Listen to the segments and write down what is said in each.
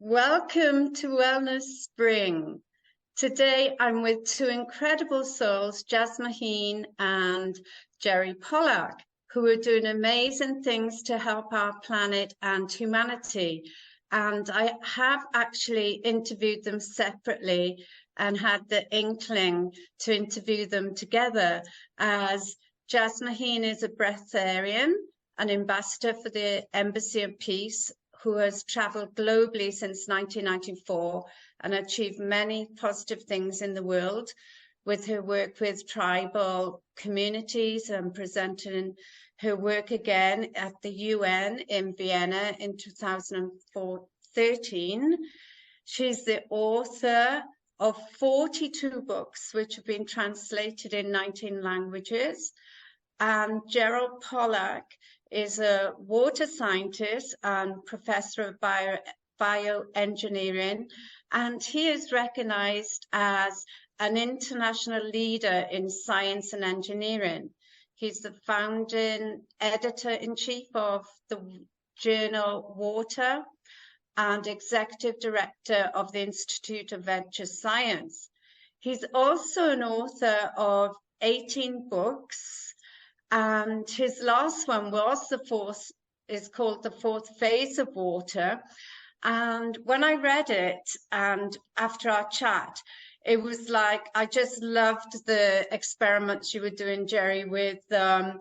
Welcome to Wellness Spring. Today I'm with two incredible souls, Jasmuheen and Pollack, who are doing amazing things to help our planet and humanity. And I have actually interviewed them separately and had the inkling to interview them together, as Jasmuheen is a breatharian, an ambassador for the Embassy of Peace, who has traveled globally since 1994 and achieved many positive things in the world with her work with tribal communities and presenting her work again at the UN in Vienna in 2013. She's the author of 42 books, which have been translated in 19 languages. And Gerald Pollack is a water scientist and professor of bioengineering, and he is recognized as an international leader in science and engineering. He's the founding editor-in-chief of the journal Water and executive director of the Institute of Venture Science. He's also an author of 18 books, and his last one was is called The Fourth Phase of Water. And when I read it, and after our chat, it was like, I just loved the experiments you were doing, Jerry, with the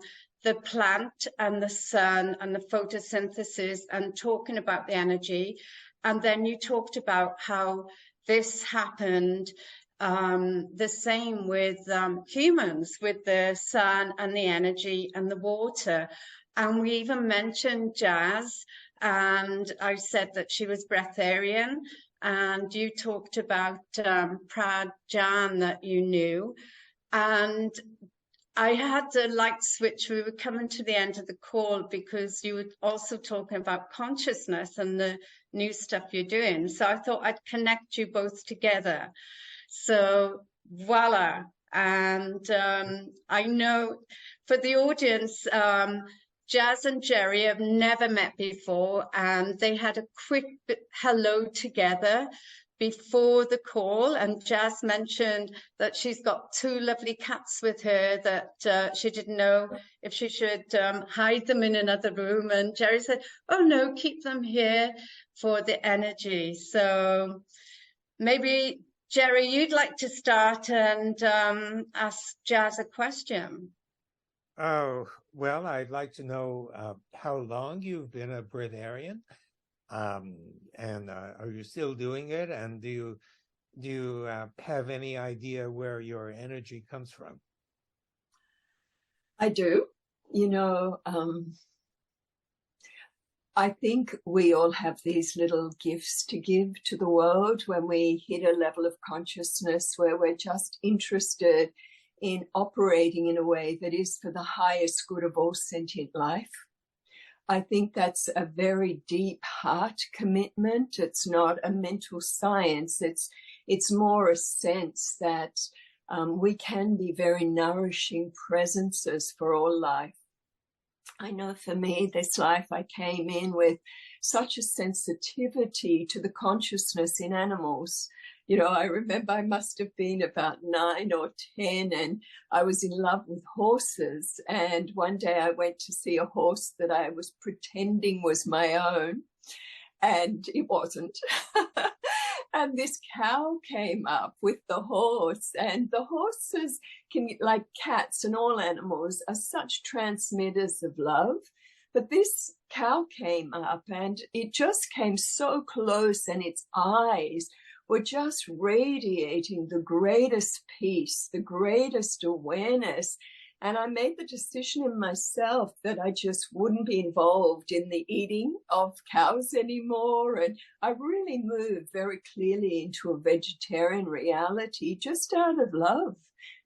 plant and the sun and the photosynthesis and talking about the energy. And then you talked about how this happened the same with humans, with the sun and the energy and the water. And we even mentioned Jazz, and I said that she was breatharian, and you talked about Prad Jan that you knew. And I had a light switch. We were coming to the end of the call because you were also talking about consciousness and the new stuff you're doing. So I thought I'd connect you both together. So voila. And I know for the audience, Jazz and Jerry have never met before, and they had a quick hello together before the call. And Jazz mentioned that she's got two lovely cats with her that she didn't know if she should hide them in another room. And Jerry said, oh no, keep them here for the energy. So maybe Jerry, you'd like to start and ask Jazz a question. Oh, well, I'd like to know how long you've been a breatharian, and are you still doing it? And do you have any idea where your energy comes from? I do. I think we all have these little gifts to give to the world when we hit a level of consciousness where we're just interested in operating in a way that is for the highest good of all sentient life. I think that's a very deep heart commitment. It's not a mental science. It's more a sense that we can be very nourishing presences for all life. I know for me, this life, I came in with such a sensitivity to the consciousness in animals. I remember I must have been about 9 or 10, and I was in love with horses. And one day I went to see a horse that I was pretending was my own, and it wasn't. And this cow came up with the horse, and the horses like cats and all animals, are such transmitters of love. But this cow came up, and it just came so close, and its eyes were just radiating the greatest peace, the greatest awareness. And I made the decision in myself that I just wouldn't be involved in the eating of cows anymore. And I really moved very clearly into a vegetarian reality just out of love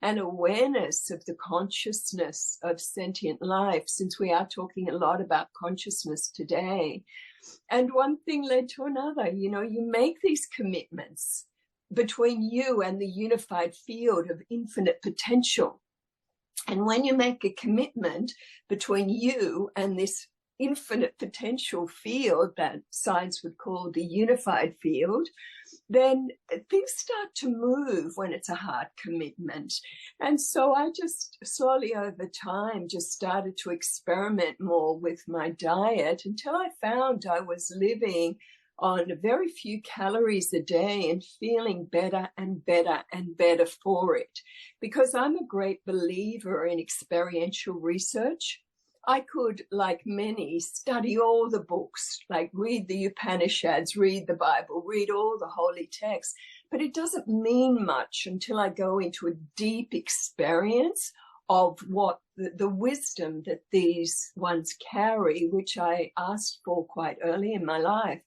and awareness of the consciousness of sentient life, since we are talking a lot about consciousness today. And one thing led to another. You make these commitments between you and the unified field of infinite potential. And when you make a commitment between you and this infinite potential field that science would call the unified field, then things start to move when it's a hard commitment. And so I just slowly over time just started to experiment more with my diet until I found I was living on very few calories a day and feeling better and better and better for it. Because I'm a great believer in experiential research. I could, like many, study all the books, like read the Upanishads, read the Bible, read all the holy texts, but it doesn't mean much until I go into a deep experience of what the wisdom that these ones carry, which I asked for quite early in my life.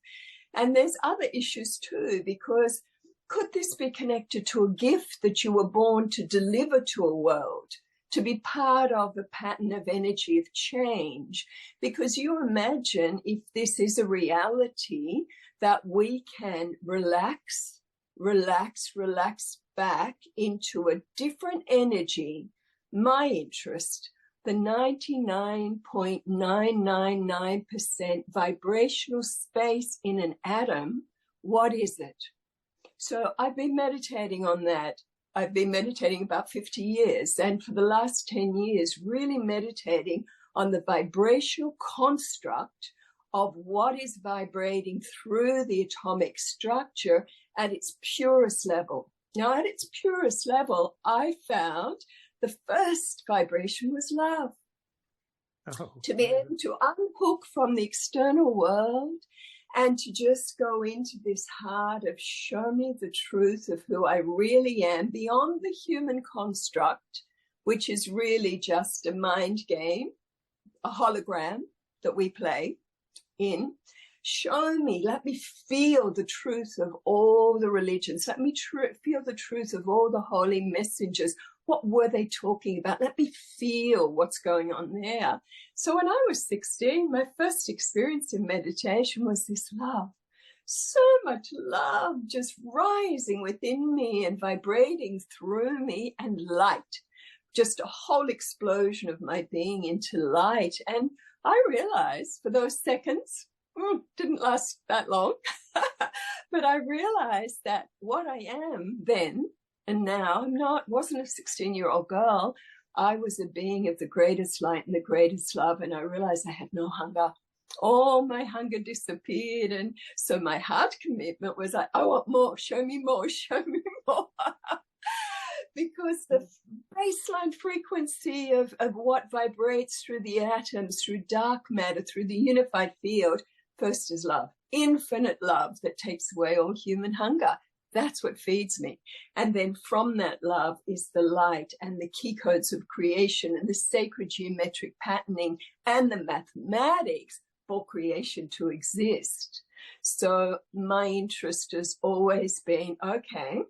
And there's other issues too, because could this be connected to a gift that you were born to deliver to a world? To be part of a pattern of energy of change, because you imagine if this is a reality that we can relax back into a different energy. My interest, the 99.999% vibrational space in an atom, what is it? So I've been meditating on that. I've been meditating about 50 years, and for the last 10 years, really meditating on the vibrational construct of what is vibrating through the atomic structure at its purest level. Now, at its purest level, I found the first vibration was love. Oh. To be able to unhook from the external world and to just go into this heart of show me the truth of who I really am beyond the human construct, which is really just a mind game, a hologram that we play in. Show me, let me feel the truth of all the religions. Let me feel the truth of all the holy messengers. What were they talking about? Let me feel what's going on there. So when I was 16, my first experience in meditation was this love. So much love just rising within me and vibrating through me, and light. Just a whole explosion of my being into light. And I realized for those seconds, didn't last that long, but I realized that what I am then and now, wasn't a 16-year-old girl. I was a being of the greatest light and the greatest love, and I realized I had no hunger. All my hunger disappeared, and so my heart commitment was like, I want more, show me more, show me more. Because the baseline frequency of what vibrates through the atoms, through dark matter, through the unified field, first is love, infinite love that takes away all human hunger. That's what feeds me. And then from that love is the light and the key codes of creation and the sacred geometric patterning and the mathematics for creation to exist. So my interest has always been, okay,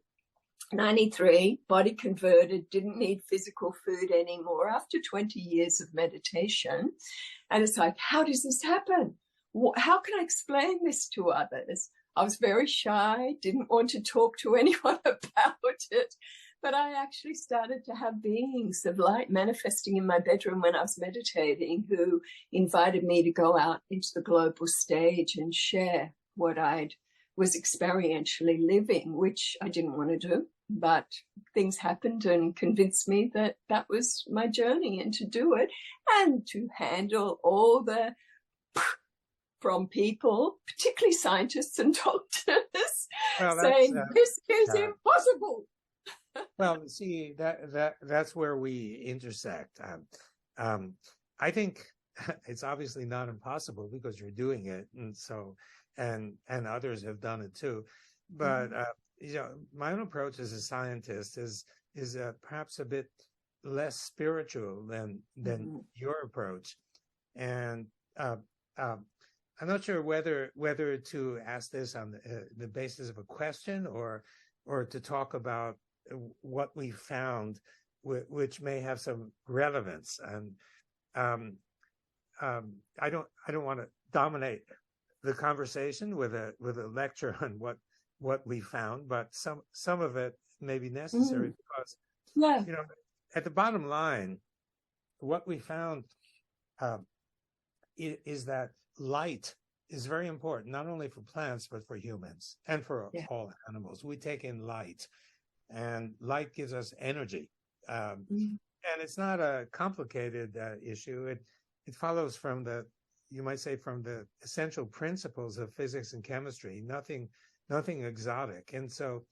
93, body converted, didn't need physical food anymore after 20 years of meditation. And it's like, how does this happen? How can I explain this to others? I was very shy, didn't want to talk to anyone about it, but I actually started to have beings of light manifesting in my bedroom when I was meditating, who invited me to go out into the global stage and share what I was experientially living, which I didn't want to do, but things happened and convinced me that that was my journey, and to do it and to handle all the from people, particularly scientists and doctors, saying this is impossible. Well, see, that's where we intersect. I think it's obviously not impossible because you're doing it, and so and others have done it too. But my own approach as a scientist is perhaps a bit less spiritual than your approach, and I'm not sure whether to ask this on the basis of a question or to talk about what we found, which may have some relevance. And I don't want to dominate the conversation with a lecture on what we found, but some of it may be necessary because at the bottom line, what we found is that light is very important, not only for plants, but for humans and for all animals. We take in light, and light gives us energy. And it's not a complicated issue. It follows from you might say, from the essential principles of physics and chemistry, nothing exotic. And so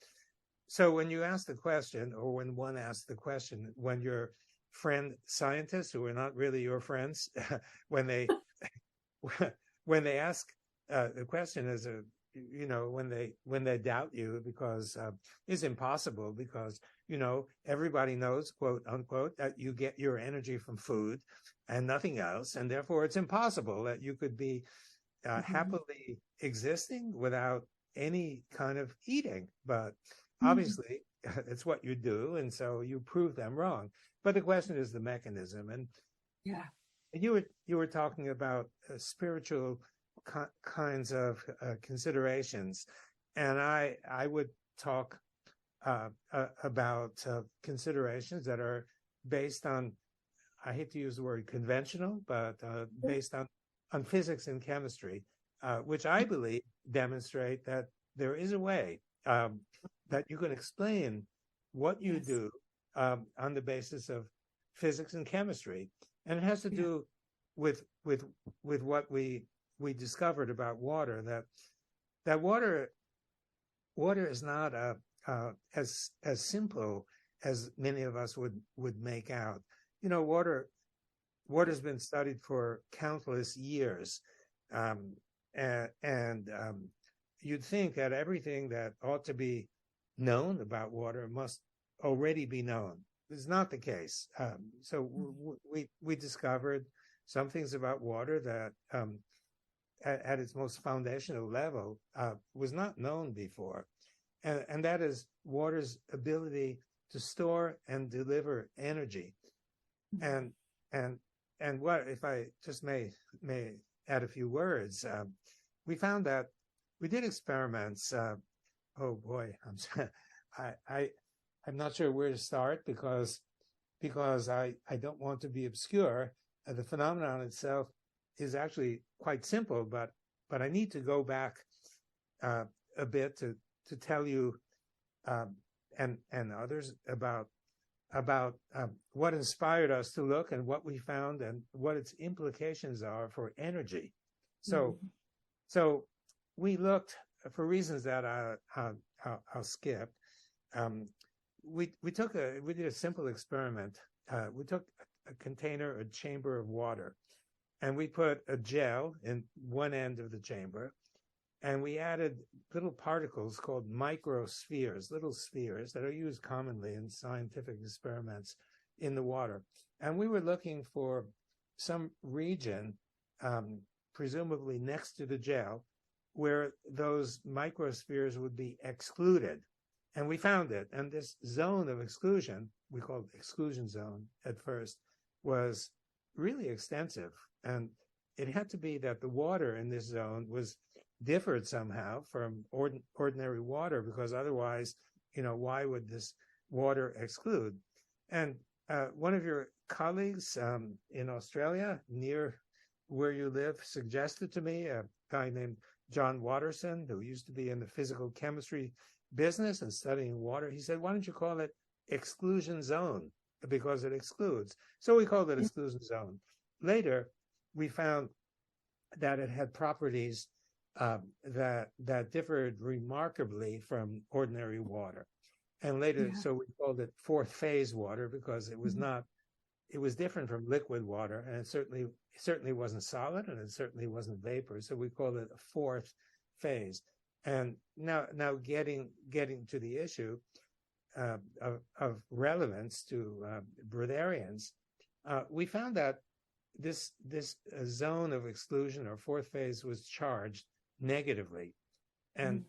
when you ask the question, or when one asks the question, when your friend scientists who are not really your friends, when they ask the question as when they doubt you because it's impossible, because everybody knows, quote unquote, that you get your energy from food and nothing else, and therefore it's impossible that you could be happily existing without any kind of eating. But obviously it's what you do, and so you prove them wrong. But the question is the mechanism. And you were talking about spiritual kinds of considerations, and I would talk about considerations that are based on, I hate to use the word conventional, but based on physics and chemistry, which I believe demonstrate that there is a way that you can explain what you do on the basis of physics and chemistry, and it has to do with what we discovered about water, that water is not as simple as many of us would make out. Water's been studied for countless years, and you'd think that everything that ought to be known about water must already be known. It's not the case. So we discovered some things about water that at its most foundational level was not known before, and that is water's ability to store and deliver energy. And what, if I just may add a few words, we found that we did experiments. Oh boy, I'm not sure where to start because I don't want to be obscure. The phenomenon itself is actually quite simple, but I need to go back a bit to tell you and others about what inspired us to look, and what we found, and what its implications are for energy. So we looked, for reasons that I'll skip. We did a simple experiment. We took a container, a chamber of water, and we put a gel in one end of the chamber, and we added little particles called microspheres, little spheres that are used commonly in scientific experiments in the water. And we were looking for some region, presumably next to the gel, where those microspheres would be excluded. And we found it. And this zone of exclusion, we called exclusion zone at first, was really extensive. And it had to be that the water in this zone differed somehow from ordinary water, because otherwise, why would this water exclude? And one of your colleagues in Australia, near where you live, suggested to me, a guy named John Watterson, who used to be in the physical chemistry business and studying water. He said, why don't you call it exclusion zone? Because it excludes. So we called it exclusion zone. Later, we found that it had properties that differed remarkably from ordinary water. And later, so we called it fourth phase water, because it was it was different from liquid water, and it certainly wasn't solid, and it certainly wasn't vapor. So we called it a fourth phase. And now getting to the issue of relevance to breatharians, we found that this zone of exclusion, or fourth phase, was charged negatively. And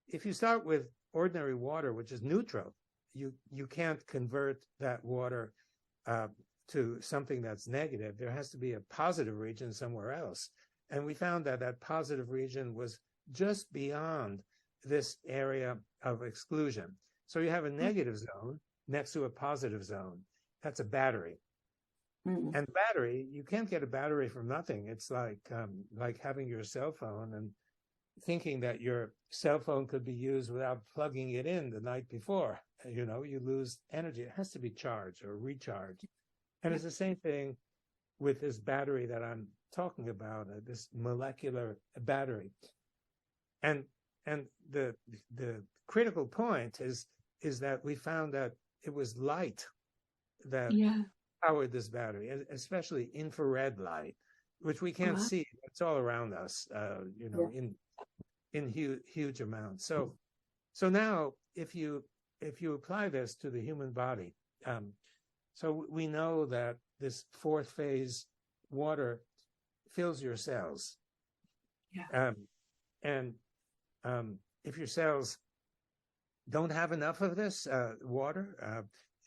if you start with ordinary water, which is neutral, you can't convert that water to something that's negative. There has to be a positive region somewhere else. And we found that positive region was just beyond this area of exclusion. So you have a negative zone next to a positive zone. That's a battery. And battery, you can't get a battery from nothing. It's like having your cell phone and thinking that your cell phone could be used without plugging it in the night before. You know, you lose energy. It has to be charged or recharged. And it's the same thing with this battery that I'm talking about, this molecular battery. And the critical point is that we found that it was light that powered this battery, especially infrared light, which we can't see. It's all around us, you know, in huge amounts. So now if you apply this to the human body, so we know that this fourth phase water fills your cells. If your cells don't have enough of this water,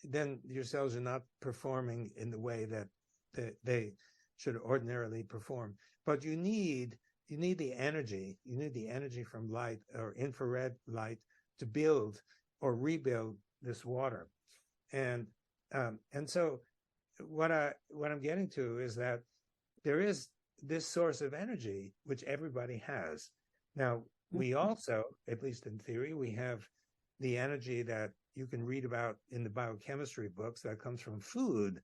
then your cells are not performing in the way that they should ordinarily perform. But you need the energy. You need the energy from light or infrared light to build or rebuild this water. And so what I'm getting to is that there is this source of energy which everybody has. Now, we also, at least in theory, we have the energy that you can read about in the biochemistry books that comes from food,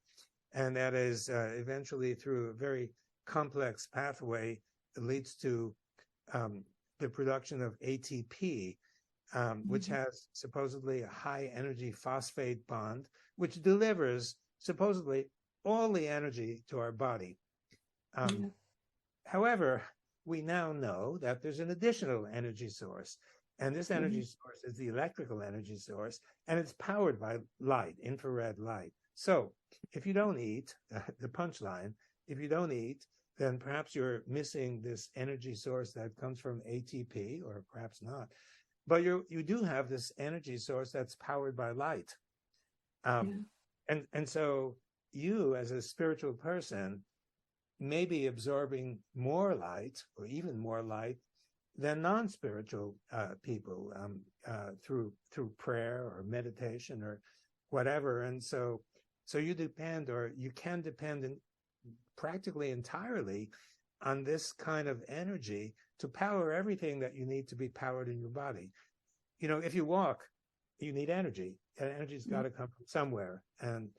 and that is eventually through a very complex pathway that leads to the production of ATP, which has supposedly a high energy phosphate bond, which delivers supposedly all the energy to our body. However, we now know that there's an additional energy source, and this energy source is the electrical energy source, and it's powered by light, infrared light. So if you don't eat, the punchline, if you don't eat, then perhaps you're missing this energy source that comes from ATP, or perhaps not. But you do have this energy source that's powered by light. And so you, as a spiritual person, may be absorbing more light, or even more light, than non-spiritual people through prayer or meditation or whatever. And so you depend, or you can depend practically entirely on this kind of energy to power everything that you need to be powered in your body. You know, if you walk, you need energy, and energy's got to come from somewhere. And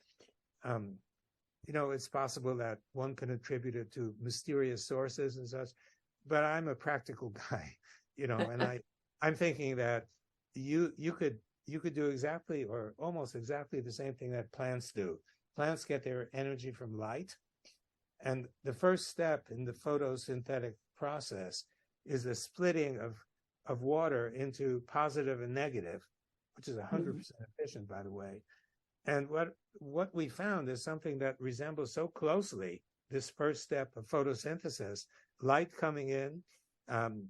you know, it's possible that one can attribute it to mysterious sources and such, but I'm a practical guy, you know, and I'm thinking that you could do exactly, or almost exactly, the same thing that plants do. Plants get their energy from light, and the first step in the photosynthetic process is the splitting of water into positive and negative, which is 100% efficient, by the way. And what we found is something that resembles so closely this first step of photosynthesis: light coming in,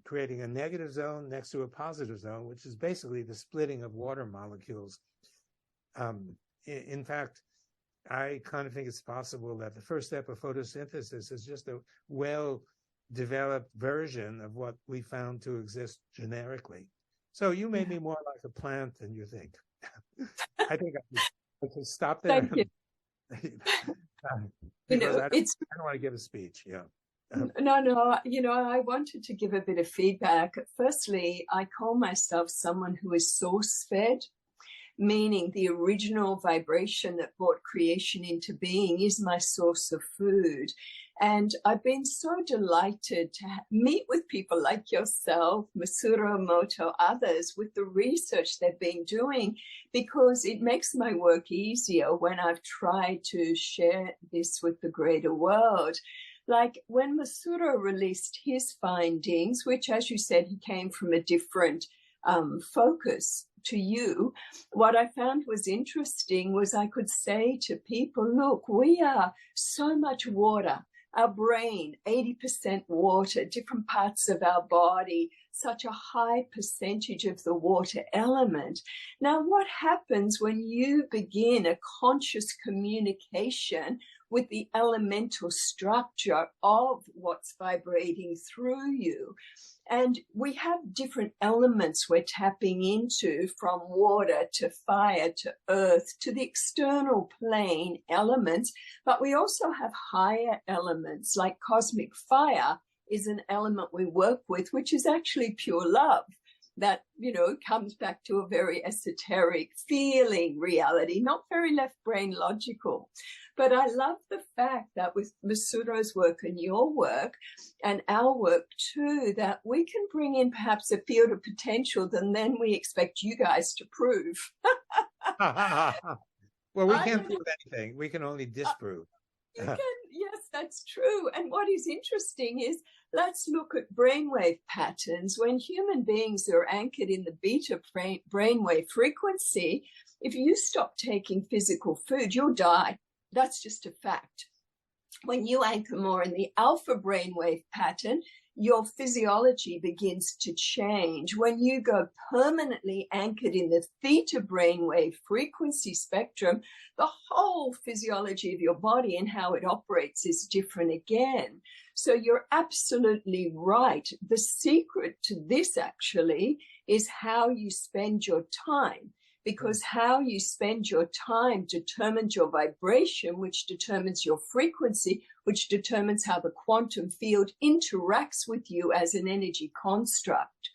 creating a negative zone next to a positive zone, which is basically the splitting of water molecules. In fact, I kind of think it's possible that the first step of photosynthesis is just a well-developed version of what we found to exist generically. So you may be more like a plant than you think. I think I can stop there. Thank you. Because I don't want to give a speech. No, you know, I wanted to give a bit of feedback. Firstly, I call myself someone who is source-fed, meaning the original vibration that brought creation into being is my source of food. And I've been so delighted to meet with people like yourself, Masaru Emoto, others, with the research they've been doing, because it makes my work easier when I've tried to share this with the greater world. Like when Masaru released his findings, which, as you said, he came from a different focus to you, what I found was interesting was I could say to people, look, we are so much water. Our brain, 80% water, different parts of our body, such a high percentage of the water element. Now, what happens when you begin a conscious communication with the elemental structure of what's vibrating through you. And we have different elements we're tapping into, from water to fire to earth to the external plane elements. But we also have higher elements, like cosmic fire is an element we work with, which is actually pure love. That, you know, comes back to a very esoteric feeling reality, not very left brain logical. But I love the fact that with Masuro's work and your work and our work too, that we can bring in perhaps a field of potential that then we expect you guys to prove. Well, we can't prove anything. We can only disprove. You can, yes, that's true. And what is interesting is, let's look at brainwave patterns. When human beings are anchored in the beta brainwave frequency, if you stop taking physical food, you'll die. That's just a fact. When you anchor more in the alpha brainwave pattern, your physiology begins to change. When you go permanently anchored in the theta brainwave frequency spectrum, the whole physiology of your body and how it operates is different again. So you're absolutely right. The secret to this actually is how you spend your time, because how you spend your time determines your vibration, which determines your frequency, which determines how the quantum field interacts with you as an energy construct.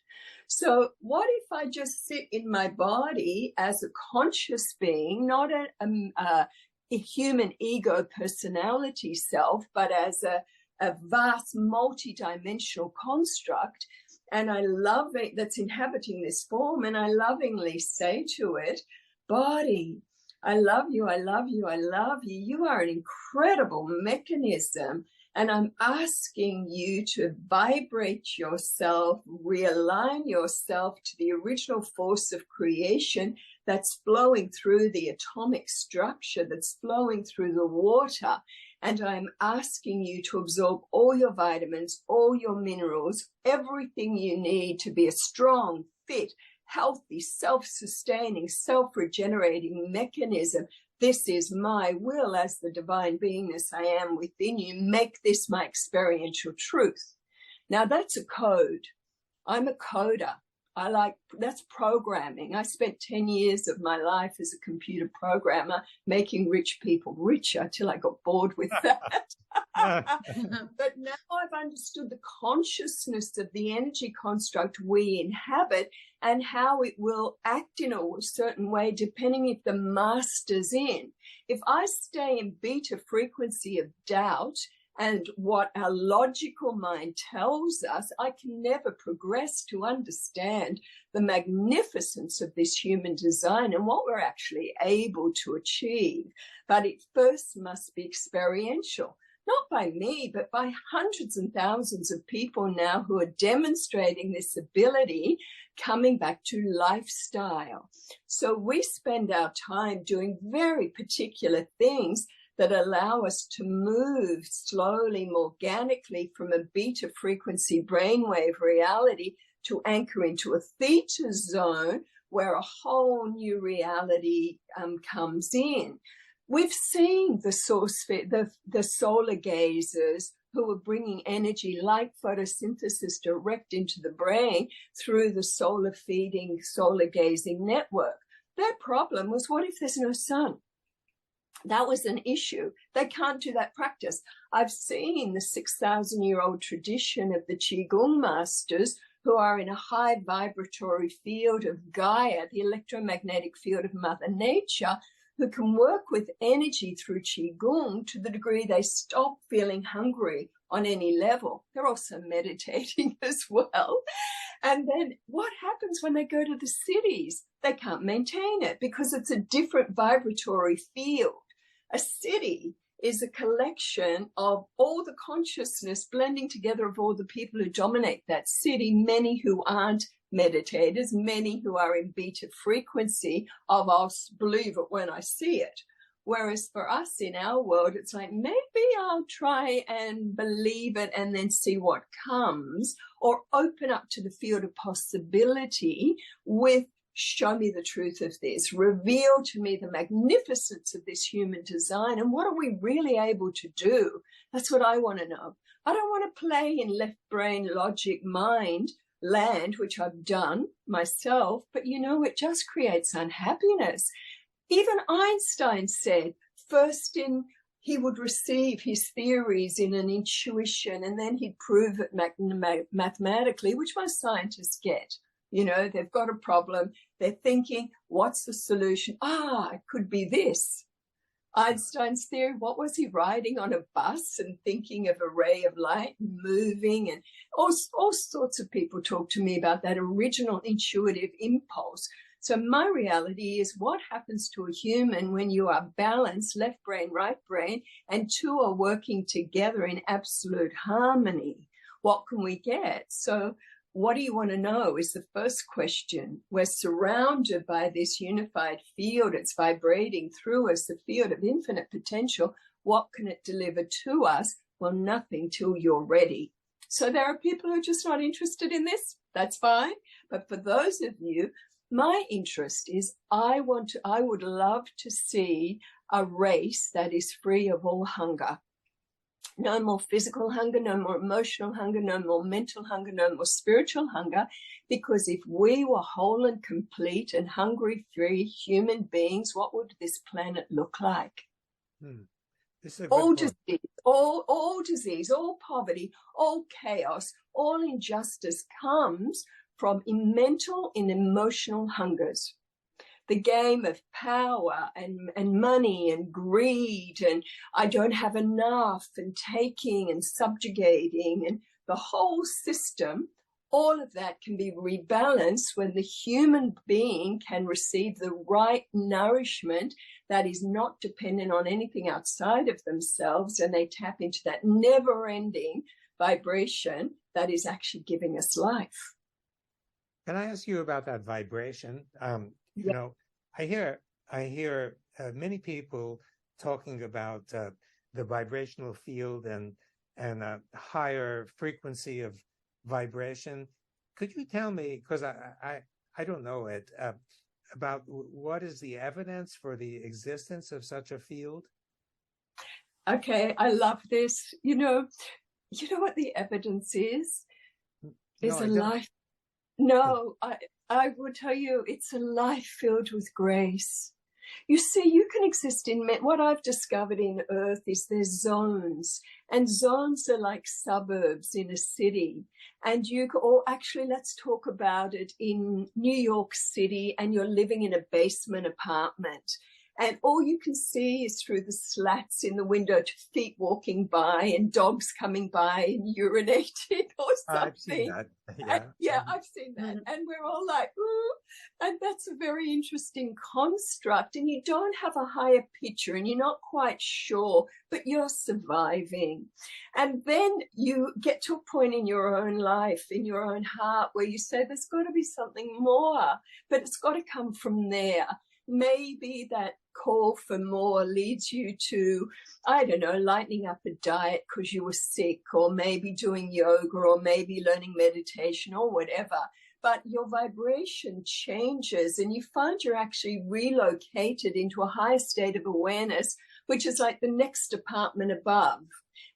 So what if I just sit in my body as a conscious being, not a human ego personality self, but as a vast multi-dimensional construct, and I love it that's inhabiting this form, and I lovingly say to it, body, I love you, I love you, I love you. You are an incredible mechanism, and I'm asking you to vibrate yourself, realign yourself to the original force of creation that's flowing through the atomic structure, that's flowing through the water. And I'm asking you to absorb all your vitamins, all your minerals, everything you need to be a strong, fit, healthy, self-sustaining, self-regenerating mechanism. This is my will as the divine beingness I am within you. Make this my experiential truth. Now that's a code. I'm a coder. That's programming. I spent 10 years of my life as a computer programmer, making rich people richer till I got bored with that. But now I've understood the consciousness of the energy construct we inhabit and how it will act in a certain way depending if the master's in. If I stay in beta frequency of doubt, and what our logical mind tells us, I can never progress to understand the magnificence of this human design and what we're actually able to achieve. But it first must be experiential, not by me, but by hundreds and thousands of people now who are demonstrating this ability, coming back to lifestyle. So we spend our time doing very particular things that allow us to move slowly, organically from a beta frequency brainwave reality to anchor into a theta zone where a whole new reality comes in. We've seen the solar gazers who are bringing energy like photosynthesis direct into the brain through the solar feeding, solar gazing network. Their problem was, what if there's no sun? That was an issue. They can't do that practice. I've seen the 6,000-year-old tradition of the Qigong masters who are in a high vibratory field of Gaia, the electromagnetic field of Mother Nature, who can work with energy through Qigong to the degree they stop feeling hungry on any level. They're also meditating as well. And then what happens when they go to the cities? They can't maintain it because it's a different vibratory field. A city is a collection of all the consciousness blending together of all the people who dominate that city, many who aren't meditators, many who are in beta frequency of I'll believe it when I see it. Whereas for us in our world, it's like, maybe I'll try and believe it and then see what comes, or open up to the field of possibility with show me the truth of this, reveal to me the magnificence of this human design, and what are we really able to do? That's what I want to know. I don't want to play in left brain, logic, mind land, which I've done myself, but it just creates unhappiness. Even Einstein said he would receive his theories in an intuition, and then he'd prove it mathematically, which most scientists get. They've got a problem. They're thinking, what's the solution? It could be this. Einstein's theory, what was he riding on a bus and thinking of a ray of light moving? And all sorts of people talk to me about that original intuitive impulse. So my reality is what happens to a human when you are balanced, left brain, right brain, and two are working together in absolute harmony. What can we get? So what do you want to know is the first question. We're surrounded by this unified field. It's vibrating through us, the field of infinite potential. What can it deliver to us? Well, nothing till you're ready. So there are people who are just not interested in this. That's fine. But for those of you, my interest is I would love to see a race that is free of all hunger. No more physical hunger, no more emotional hunger, no more mental hunger, no more spiritual hunger. Because if we were whole and complete and hungry-free human beings, what would this planet look like? This is a all good disease, all disease, all poverty, all chaos, all injustice comes from mental and emotional hungers. The game of power and money and greed and I don't have enough and taking and subjugating and the whole system, all of that can be rebalanced when the human being can receive the right nourishment that is not dependent on anything outside of themselves, and they tap into that never-ending vibration that is actually giving us life. Can I ask you about that vibration? You know, I hear many people talking about the vibrational field and a higher frequency of vibration. Could you tell me, because I don't know it, about what is the evidence for the existence of such a field? Okay, I love this. You know what the evidence is? Is a life. No, I will tell you, it's a life filled with grace. You see, you can exist in what I've discovered in Earth is there's zones, and zones are like suburbs in a city. And actually, let's talk about it in New York City, and you're living in a basement apartment. And all you can see is through the slats in the window, feet walking by and dogs coming by and urinating or something. I've seen that. I've seen that. And we're all like, ooh. And that's a very interesting construct. And you don't have a higher picture and you're not quite sure, but you're surviving. And then you get to a point in your own life, in your own heart, where you say, there's got to be something more, but it's got to come from there. Maybe that call for more leads you to, I don't know, lightening up a diet because you were sick, or maybe doing yoga, or maybe learning meditation or whatever. But your vibration changes and you find you're actually relocated into a higher state of awareness, which is like the next apartment above.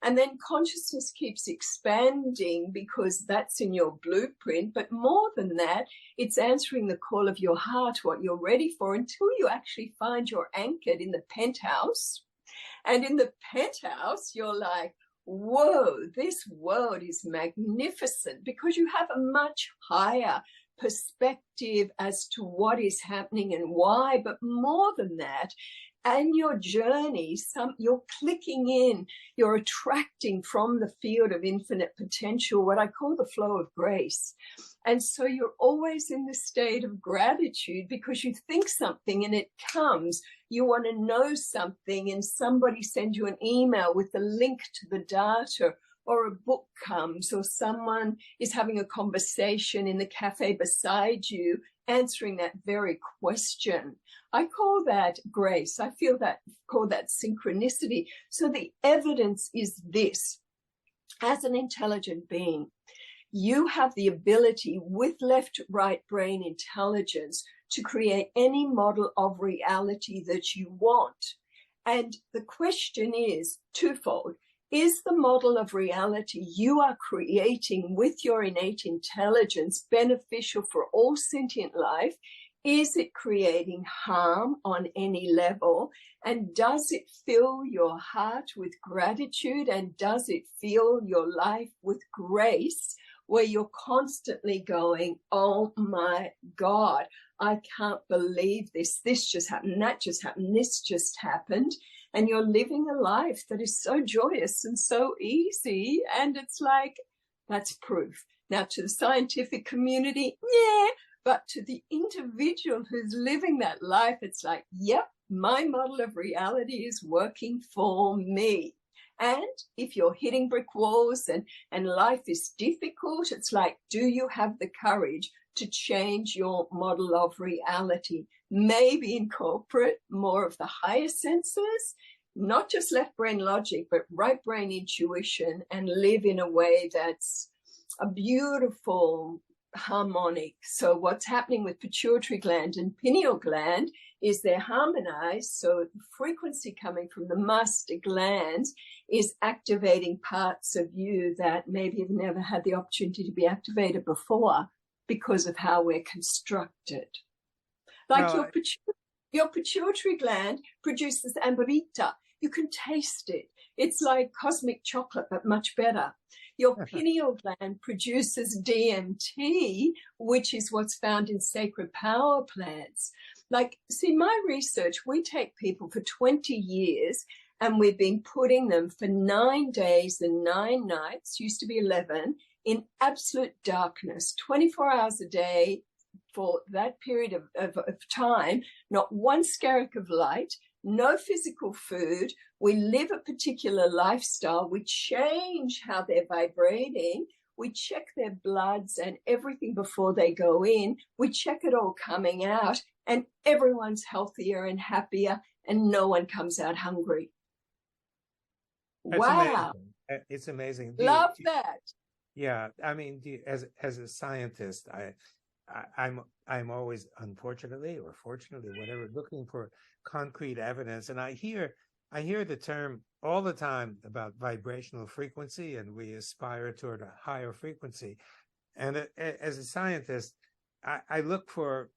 And then consciousness keeps expanding because that's in your blueprint. But more than that, it's answering the call of your heart, what you're ready for, until you actually find you're anchored in the penthouse. And in the penthouse, you're like, whoa, this world is magnificent, because you have a much higher perspective as to what is happening and why. But more than that, and your journey, you're clicking in, you're attracting from the field of infinite potential, what I call the flow of grace. And so you're always in the state of gratitude because you think something and it comes. You want to know something and somebody sends you an email with a link to the data, or a book comes, or someone is having a conversation in the cafe beside you, answering that very question. I call that grace. I call that synchronicity. So the evidence is this: as an intelligent being, You have the ability with left-right brain intelligence to create any model of reality that you want. And the question is twofold. Is the model of reality you are creating with your innate intelligence beneficial for all sentient life? Is it creating harm on any level? And does it fill your heart with gratitude? And does it fill your life with grace, where you're constantly going, oh my God, I can't believe this. This just happened. That just happened. This just happened. And you're living a life that is so joyous and so easy. And it's like, that's proof. Now, to the scientific community, yeah. But to the individual who's living that life, it's like, yep, my model of reality is working for me. And if you're hitting brick walls and life is difficult, it's like, do you have the courage to change your model of reality? Maybe incorporate more of the higher senses, not just left brain logic, but right brain intuition, and live in a way that's a beautiful harmonic. So what's happening with pituitary gland and pineal gland is they're harmonized. So the frequency coming from the master glands is activating parts of you that maybe have never had the opportunity to be activated before because of how we're constructed. Like your pituitary gland produces amberita. You can taste it. It's like cosmic chocolate, but much better. Your pineal gland produces DMT, which is what's found in sacred power plants. Like, see, my research, we take people for 20 years and we've been putting them for 9 days and 9 nights, used to be 11, in absolute darkness, 24 hours a day for that period of time, not one skerrick of light, no physical food. We live a particular lifestyle. We change how they're vibrating. We check their bloods and everything before they go in. We check it all coming out, and everyone's healthier and happier, and no one comes out hungry. That's wow. Amazing. It's amazing. Love that. Yeah. I mean, as a scientist, I'm always, unfortunately or fortunately, whatever, looking for concrete evidence. And I hear the term all the time about vibrational frequency, and we aspire toward a higher frequency. And as a scientist, I look for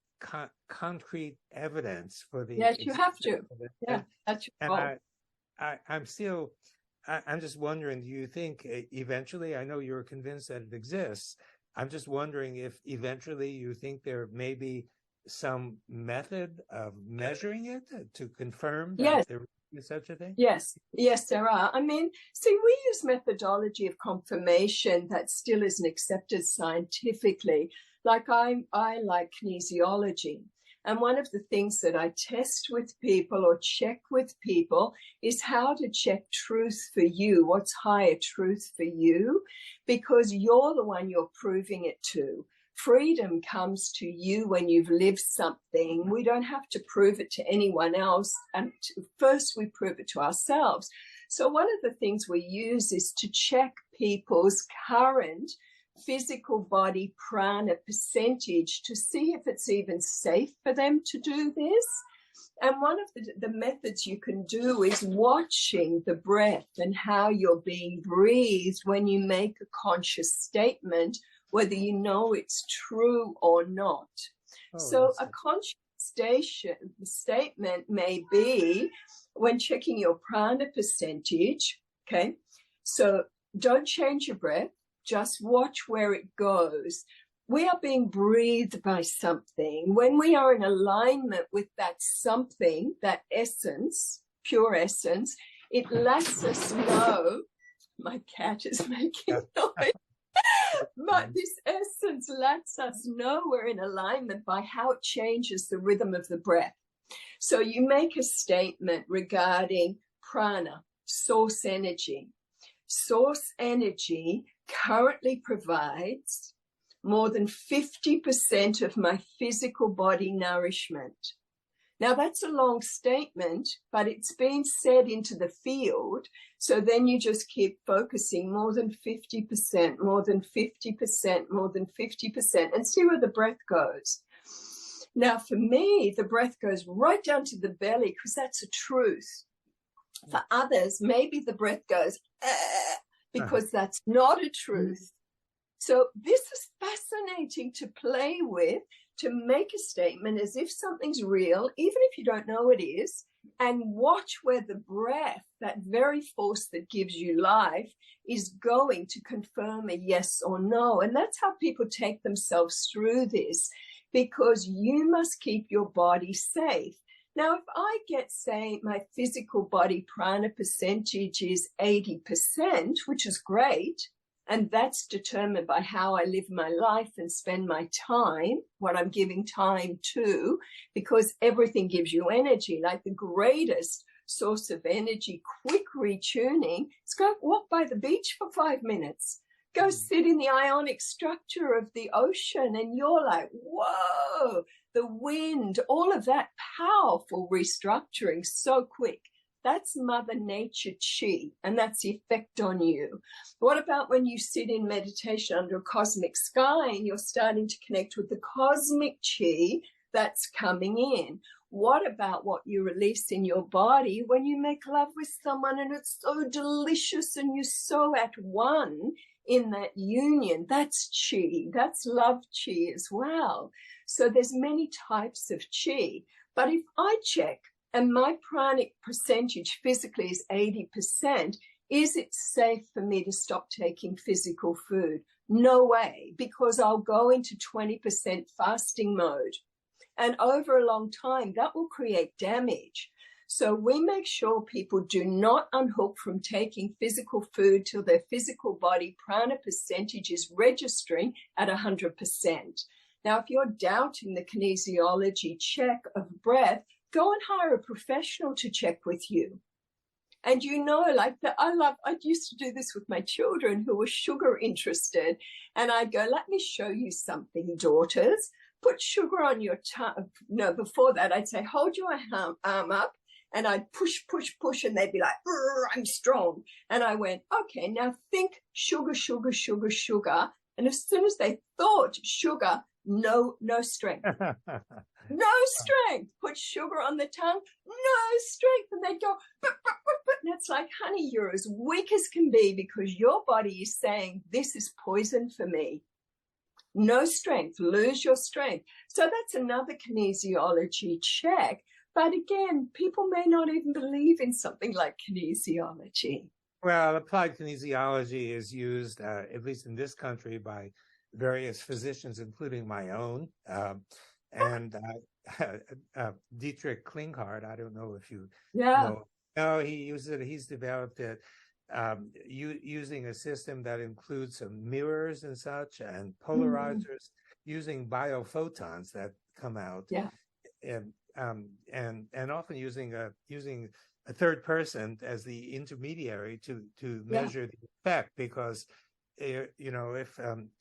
concrete evidence for the. Yes, you have to. Yeah, that's your fault. I'm just wondering, do you think eventually, I know you're convinced that it exists, I'm just wondering if eventually you think there may be some method of measuring it to confirm that there is such a thing? Yes, there are. I mean, see, we use methodology of confirmation that still isn't accepted scientifically. Like I like kinesiology. And one of the things that I test with people or check with people is how to check truth for you. What's higher truth for you? Because you're the one you're proving it to. Freedom comes to you when you've lived something. We don't have to prove it to anyone else. And first we prove it to ourselves. So one of the things we use is to check people's current physical body prana percentage to see if it's even safe for them to do this. And one of the methods you can do is watching the breath and how you're being breathed when you make a conscious statement, whether you know it's true or not. So a conscious statement may be when checking your prana percentage, okay? So don't change your breath. Just watch where it goes. We are being breathed by something. When we are in alignment with that something, that essence, pure essence, it lets us know. My cat is making noise. But this essence lets us know we're in alignment by how it changes the rhythm of the breath. So you make a statement regarding prana, source energy. Source energy currently provides more than 50% of my physical body nourishment. Now, that's a long statement, but it's been said into the field. So then you just keep focusing more than 50%, more than 50%, more than 50%, and see where the breath goes. Now, for me, the breath goes right down to the belly because that's a truth. For others, maybe the breath goes because that's not a truth. So this is fascinating to play with, to make a statement as if something's real, even if you don't know it is, and watch where the breath, that very force that gives you life, is going to confirm a yes or no. And that's how people take themselves through this, because you must keep your body safe. Now, if I get, say, my physical body prana percentage is 80%, which is great, and that's determined by how I live my life and spend my time, what I'm giving time to, because everything gives you energy. Like the greatest source of energy, quick retuning, is go walk by the beach for 5 minutes. Go sit in the ionic structure of the ocean, and you're like, whoa, the wind, all of that powerful restructuring so quick. That's Mother Nature chi, and that's the effect on you. What about when you sit in meditation under a cosmic sky and you're starting to connect with the cosmic chi that's coming in? What about what you release in your body when you make love with someone and it's so delicious and you're so at one in that union? That's chi, that's love chi as well. So there's many types of chi. But if I check, and my pranic percentage physically is 80%, is it safe for me to stop taking physical food? No way, because I'll go into 20% fasting mode. And over a long time, that will create damage. So we make sure people do not unhook from taking physical food till their physical body prana percentage is registering at 100%. Now, if you're doubting the kinesiology check of breath, go and hire a professional to check with you. And you know, like I used to do this with my children who were sugar interested. And I'd go, let me show you something, daughters. Put sugar on your tongue. No, before that, I'd say, hold your arm up. And I'd push, push, push. And they'd be like, I'm strong. And I went, okay, now think sugar, sugar, sugar, sugar. And as soon as they thought sugar, no strength. No strength. Put sugar on the tongue, no strength. And they'd go, but. And it's like, honey, you're as weak as can be because your body is saying, this is poison for me. No strength, lose your strength. So that's another kinesiology check. But again, people may not even believe in something like kinesiology. Well, applied kinesiology is used, at least in this country, by various physicians, including my own. And Dietrich Klinghardt, I don't know if you know. No, he uses it. He's developed it using a system that includes some mirrors and such, and polarizers, using biophotons that come out, and often using a third person as the intermediary to measure the effect, because if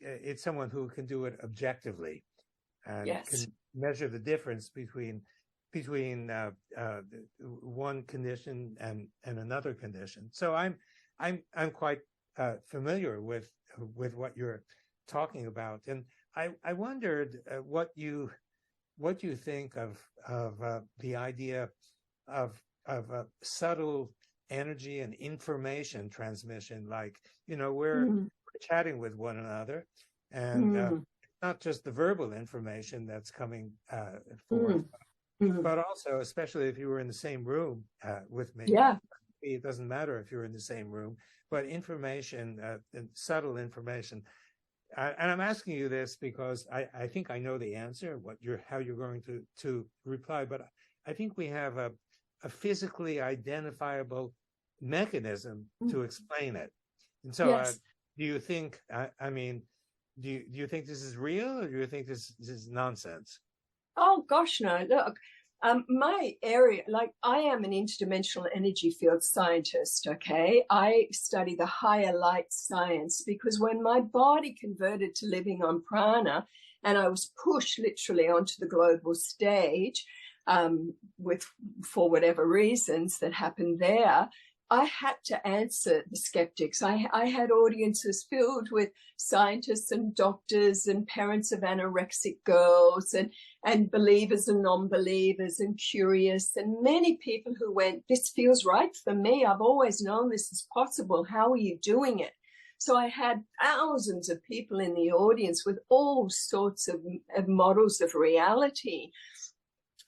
it's someone who can do it objectively and can measure the difference between one condition and another condition. So I'm quite familiar with what you're talking about, and I wondered what you think of the idea of subtle energy and information transmission. Like, we're chatting with one another, and not just the verbal information that's coming forth, but also, especially if you were in the same room with me. It doesn't matter if you're in the same room, but information, subtle information. And I'm asking you this because I think I know the answer, how you're going to reply, but I think we have a physically identifiable mechanism to explain it. And so do you think, do you think this is real, or do you think this is nonsense? Oh, gosh, no. Look, my area, like I am an interdimensional energy field scientist, okay? I study the higher light science because when my body converted to living on prana and I was pushed literally onto the global stage, for whatever reasons that happened there, I had to answer the skeptics. I had audiences filled with scientists and doctors and parents of anorexic girls and believers and non-believers and curious, and many people who went, this feels right for me. I've always known this is possible. How are you doing it? So I had thousands of people in the audience with all sorts of models of reality.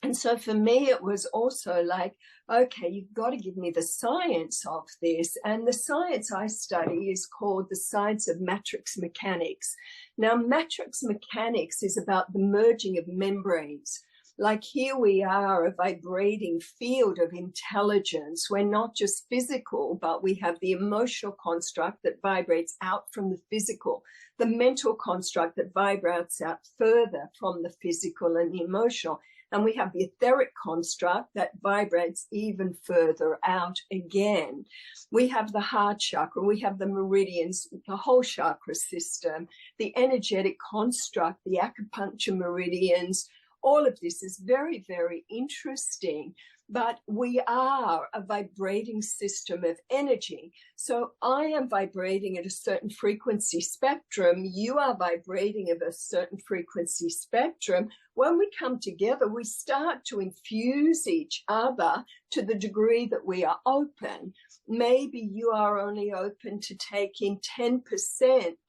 And so for me, it was also like, okay, you've got to give me the science of this. And the science I study is called the science of matrix mechanics. Now, matrix mechanics is about the merging of membranes. Like here we are, a vibrating field of intelligence. We're not just physical, but we have the emotional construct that vibrates out from the physical, the mental construct that vibrates out further from the physical and the emotional. And we have the etheric construct that vibrates even further out again. We have the heart chakra, we have the meridians, the whole chakra system, the energetic construct, the acupuncture meridians. All of this is very, very interesting. But we are a vibrating system of energy. So I am vibrating at a certain frequency spectrum. You are vibrating at a certain frequency spectrum. When we come together, we start to infuse each other to the degree that we are open. Maybe you are only open to take in 10%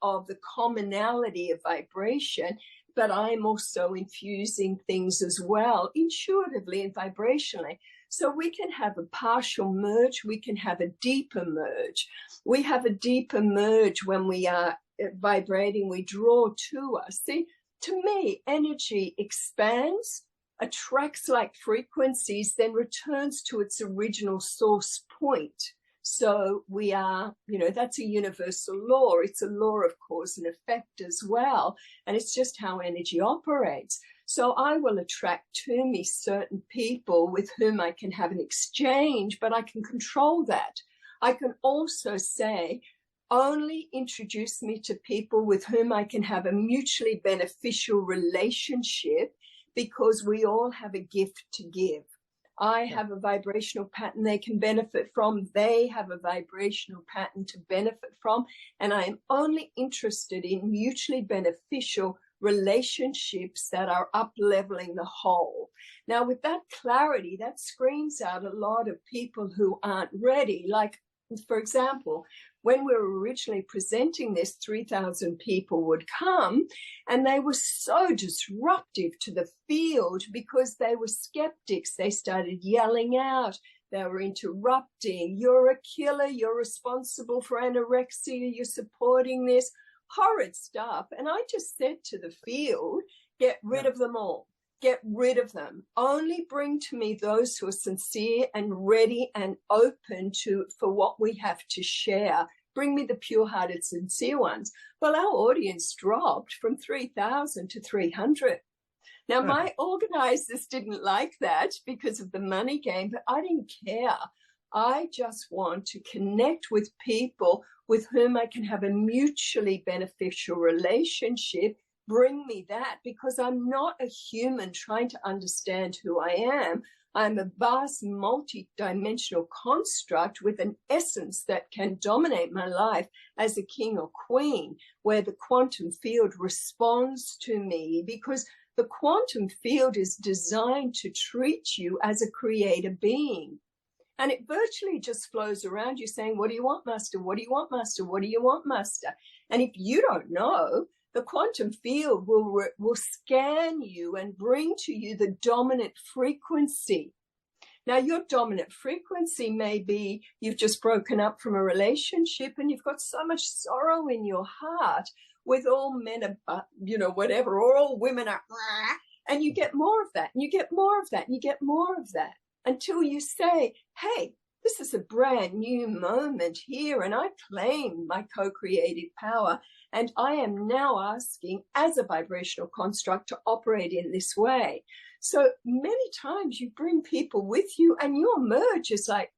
of the commonality of vibration, but I'm also infusing things as well, intuitively and vibrationally. So we can have a partial merge, we can have a deeper merge. We have a deeper merge when we are vibrating, we draw to us. See, to me, energy expands, attracts like frequencies, then returns to its original source point. So we are, that's a universal law. It's a law of cause and effect as well. And it's just how energy operates. So I will attract to me certain people with whom I can have an exchange, but I can control that. I can also say, only introduce me to people with whom I can have a mutually beneficial relationship, because we all have a gift to give. I have a vibrational pattern they can benefit from. They have a vibrational pattern to benefit from. And I am only interested in mutually beneficial relationships that are up-leveling the whole. Now, with that clarity, that screens out a lot of people who aren't ready. Like, for example, when we were originally presenting this, 3,000 people would come, and they were so disruptive to the field because they were skeptics. They started yelling out. They were interrupting. You're a killer. You're responsible for anorexia. You're supporting this. Horrid stuff. And I just said to the field, get rid of them all. Get rid of them. Only bring to me those who are sincere and ready and open for what we have to share. Bring me the pure-hearted, sincere ones. Well, our audience dropped from 3,000 to 300. Now, my organizers didn't like that because of the money game, but I didn't care. I just want to connect with people with whom I can have a mutually beneficial relationship. Bring me that, because I'm not a human trying to understand who I am. I'm a vast multi-dimensional construct with an essence that can dominate my life as a king or queen, where the quantum field responds to me, because the quantum field is designed to treat you as a creator being. And it virtually just flows around you saying, what do you want, master? What do you want, master? What do you want, master? And if you don't know, the quantum field will scan you and bring to you the dominant frequency. Now, your dominant frequency may be you've just broken up from a relationship and you've got so much sorrow in your heart with all men are, whatever, or all women are, and you get more of that, and you get more of that, and you get more of that, until you say, hey, this is a brand new moment here, and I claim my co-creative power, and I am now asking, as a vibrational construct, to operate in this way. So many times you bring people with you, and your merge is like,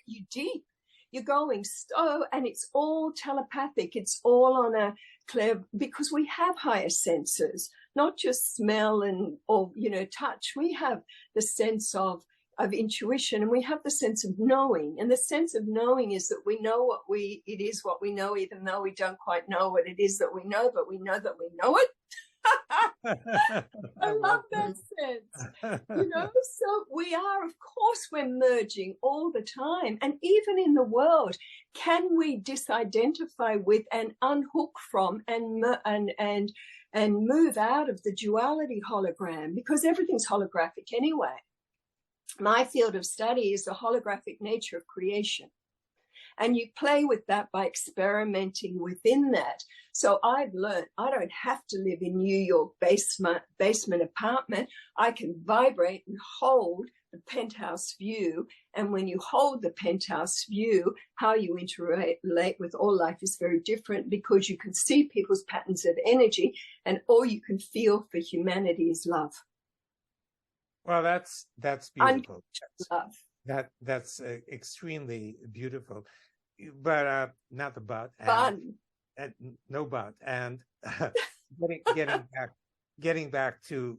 you deep. you're going so, and it's all telepathic. It's all on a clear, because we have higher senses, not just smell and, or, you know, touch. We have the sense of intuition, and we have the sense of knowing. And the sense of knowing is that we know it is what we know, even though we don't quite know what it is that we know, but we know that we know it. I love that sense. You know, so we are, of course, we're merging all the time. And even in the world, can we disidentify with and unhook from and move out of the duality hologram? Because everything's holographic anyway. My field of study is the holographic nature of creation. And you play with that by experimenting within that. So I've learned I don't have to live in New York basement apartment. I can vibrate and hold the penthouse view. And when you hold the penthouse view, how you interrelate with all life is very different, because you can see people's patterns of energy, and all you can feel for humanity is love. Well, that's beautiful. Love. That's extremely beautiful, but not the but. Fun. No but. And getting back to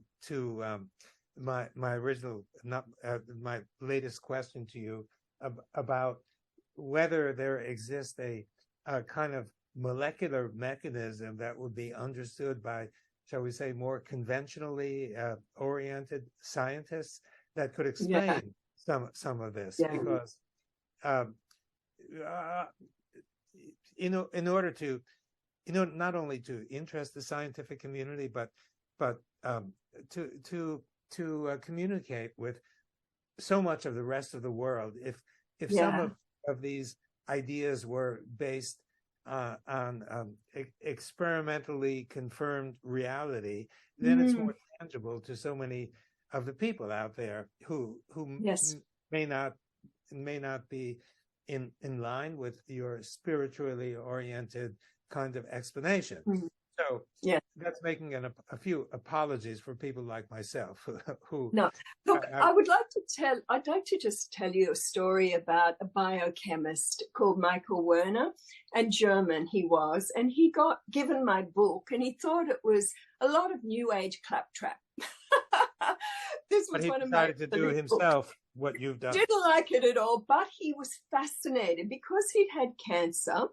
my original, my latest question to you about whether there exists a kind of molecular mechanism that would be understood by, shall we say, more conventionally oriented scientists that could explain some of this, because in order to, not only to interest the scientific community, but to communicate with so much of the rest of the world. If some of these ideas were based on experimentally confirmed reality, then it's more tangible to so many of the people out there who may not be in line with your spiritually oriented kind of explanation. So that's making a few apologies for people like myself who. No, look, I'd like to just tell you a story about a biochemist called Michael Werner, and German he was, and he got given my book, and he thought it was a lot of new age claptrap. This was one of my. But he decided to do himself what you've done. Didn't like it at all, but he was fascinated because he'd had cancer.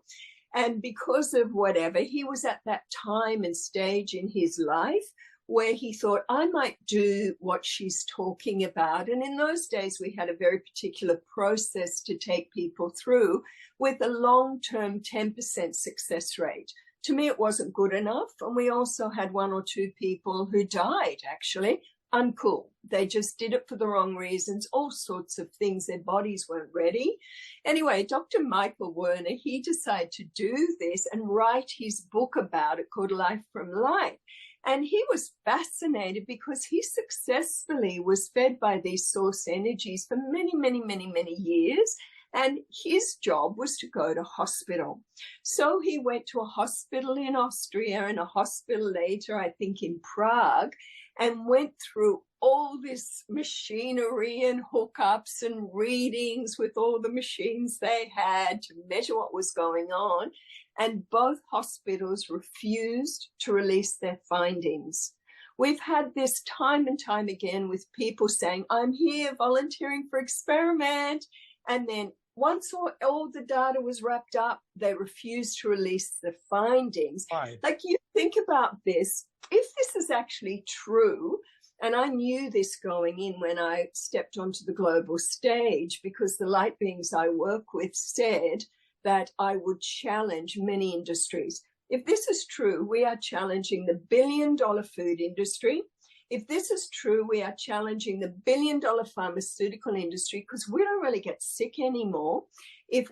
And because of whatever, he was at that time and stage in his life where he thought, I might do what she's talking about. And in those days, we had a very particular process to take people through with a long-term 10% success rate. To me, it wasn't good enough. And we also had one or two people who died, actually. Uncool. They just did it for the wrong reasons, all sorts of things. Their bodies weren't ready. Anyway, Dr. Michael Werner, he decided to do this and write his book about it called Life from Light. And he was fascinated because he successfully was fed by these source energies for many, many, many, many years. And his job was to go to hospital. So he went to a hospital in Austria and a hospital later, I think in Prague, and went through all this machinery and hookups and readings with all the machines they had to measure what was going on. And both hospitals refused to release their findings. We've had this time and time again with people saying, I'm here volunteering for experiment. And then once all the data was wrapped up, they refused to release the findings. Right. Like, you think about this, if this is actually true, and I knew this going in when I stepped onto the global stage, because the light beings I work with said that I would challenge many industries. If this is true, we are challenging the billion-dollar food industry. If this is true, we are challenging the billion-dollar pharmaceutical industry, because we don't really get sick anymore. If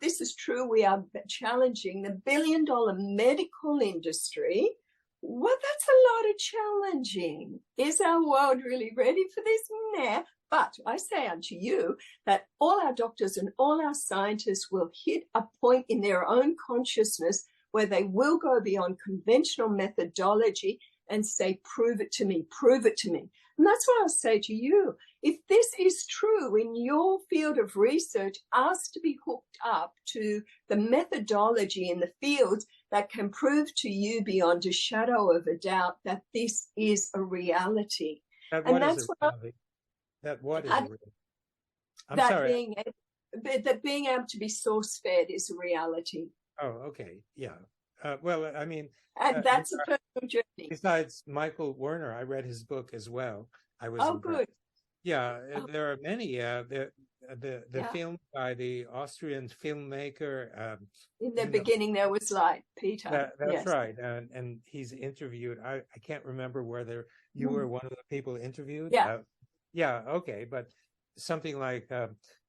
this is true, we are challenging the billion-dollar medical industry. Well, that's a lot of challenging. Is our world really ready for this? Nah. But I say unto you that all our doctors and all our scientists will hit a point in their own consciousness where they will go beyond conventional methodology and say, prove it to me, prove it to me. And that's what I'll say to you. If this is true in your field of research, ask to be hooked up to the methodology in the field that can prove to you beyond a shadow of a doubt that this is a reality. What is a reality? I'm sorry. That being able to be source-fed is a reality. Oh, okay. Yeah. Well, I mean, and that's a personal journey. Besides Michael Werner, I read his book as well. I was impressed. Good. Yeah, there are many. The film by the Austrian filmmaker. In the beginning, there was light, Peter. That's right, and he's interviewed. I can't remember whether you were one of the people interviewed. Yeah. Okay, but something like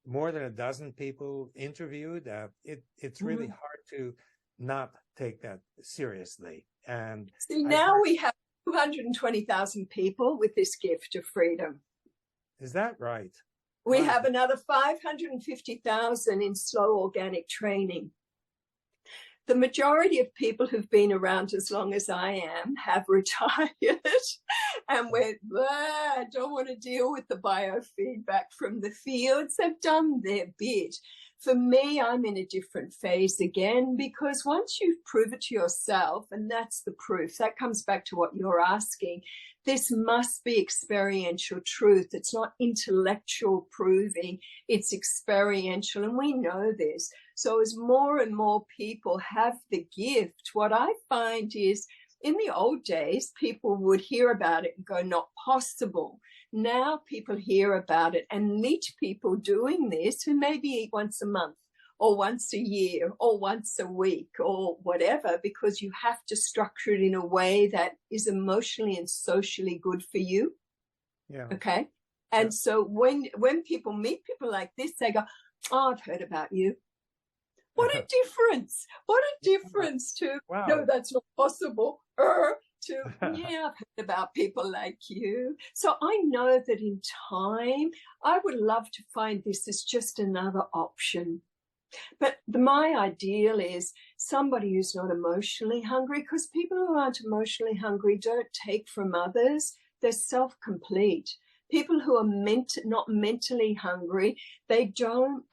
more than a dozen people interviewed. It's really hard to not take that seriously. And see, now we have 220,000 people with this gift of freedom. Is that right? We have another 550,000 in slow organic training. The majority of people who've been around as long as I am have retired and went, I don't want to deal with the biofeedback from the fields. They've done their bit. For me, I'm in a different phase again, because once you've proven it to yourself, and that's the proof, that comes back to what you're asking, this must be experiential truth. It's not intellectual proving, it's experiential, and we know this. So as more and more people have the gift, what I find is in the old days, people would hear about it and go, not possible. Now people hear about it and meet people doing this who maybe eat once a month or once a year or once a week or whatever, because you have to structure it in a way that is emotionally and socially good for you. Yeah. Okay. And so when people meet people like this, they go, oh, I've heard about you. What a difference. What a difference to, no, that's not possible. To, yeah, I've heard about people like you. So I know that in time, I would love to find this as just another option. But my ideal is somebody who's not emotionally hungry, because people who aren't emotionally hungry don't take from others. They're self-complete. People who are not mentally hungry, they don't,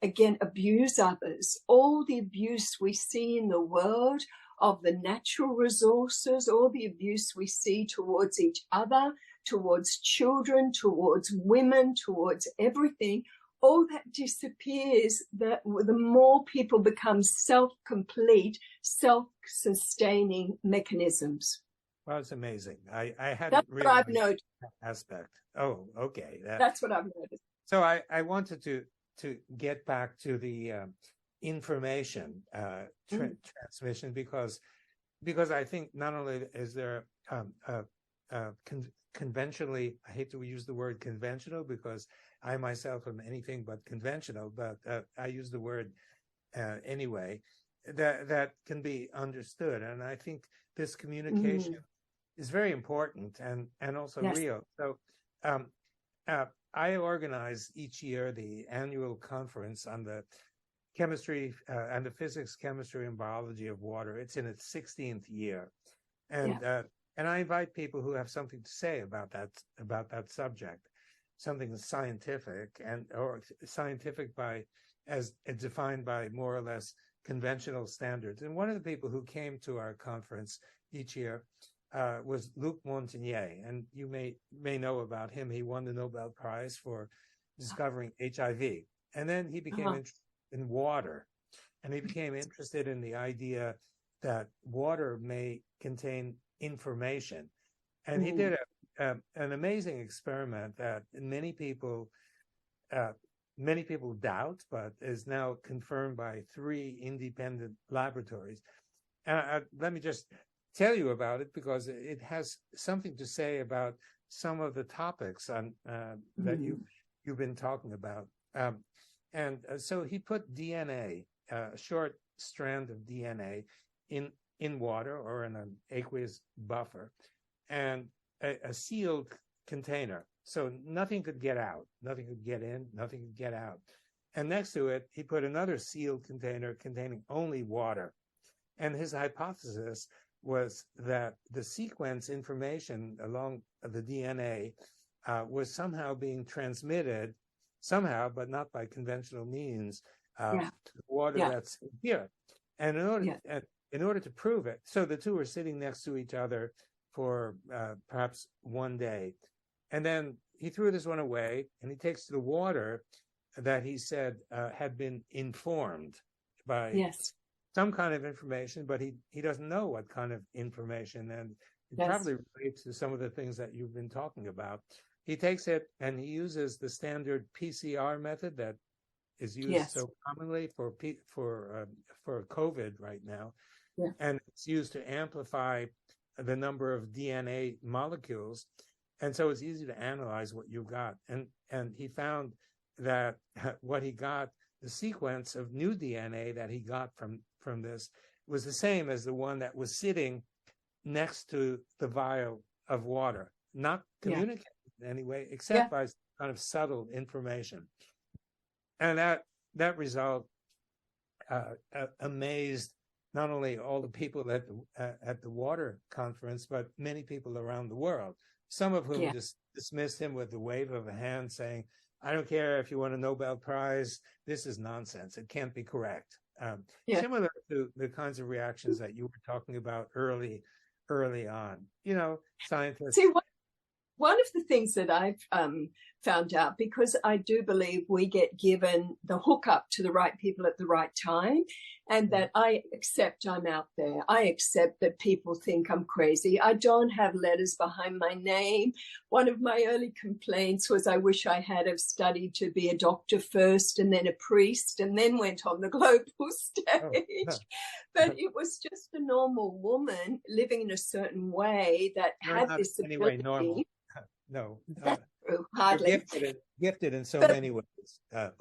again, abuse others. All the abuse we see in the world of the natural resources, all the abuse we see towards each other, towards children, towards women, towards everything, all that disappears the more people become self-complete, self-sustaining mechanisms. Well, it's amazing. I hadn't That's really what I've noticed. That aspect. Oh, okay. That's what I've noticed. So I wanted to get back to the information transmission, because I think not only is there conventionally, I hate to use the word conventional because I myself am anything but conventional, but I use the word anyway, that can be understood. And I think this communication is very important and also real. So I organize each year the annual conference on the chemistry and the physics, chemistry, and biology of water. It's in its 16th year. And I invite people who have something to say about that subject, something scientific or scientific as defined by more or less conventional standards. And one of the people who came to our conference each year was Luc Montagnier, and you may know about him. He won the Nobel Prize for discovering HIV, and then he became interested in water, and he became interested in the idea that water may contain information. And he did an amazing experiment that many people doubt, but is now confirmed by 3 independent laboratories. And let me just tell you about it, because it has something to say about some of the topics that you've been talking about. So he put DNA, a short strand of DNA, in water or in an aqueous buffer, and a sealed container. So nothing could get out, nothing could get in, nothing could get out. And next to it, he put another sealed container containing only water. And his hypothesis was that the sequence information along the DNA was somehow being transmitted, somehow, but not by conventional means, to the water that's here. And in order to prove it, so the two are sitting next to each other for perhaps one day. And then he threw this one away, and he takes the water that he said had been informed by some kind of information, but he doesn't know what kind of information. And it probably relates to some of the things that you've been talking about. He takes it and he uses the standard PCR method that is used so commonly for COVID right now. And it's used to amplify the number of DNA molecules. And so it's easy to analyze what you got. And he found that what he got, the sequence of new DNA that he got from this was the same as the one that was sitting next to the vial of water, not communicating in any way, except by kind of subtle information. And that result amazed not only all the people at the water conference, but many people around the world, some of whom just dismissed him with the wave of a hand saying, I don't care if you won a Nobel Prize, this is nonsense. It can't be correct. Similar to the kinds of reactions that you were talking about early on. You know, scientists... See, one of the things that I've found out, because I do believe we get given the hookup to the right people at the right time, and that I accept I'm out there. I accept that people think I'm crazy. I don't have letters behind my name. One of my early complaints was I wish I had have studied to be a doctor first and then a priest and then went on the global stage. But it was just a normal woman living in a certain way that had this ability. Anyway, normal. No. Hardly. Gifted in so many ways.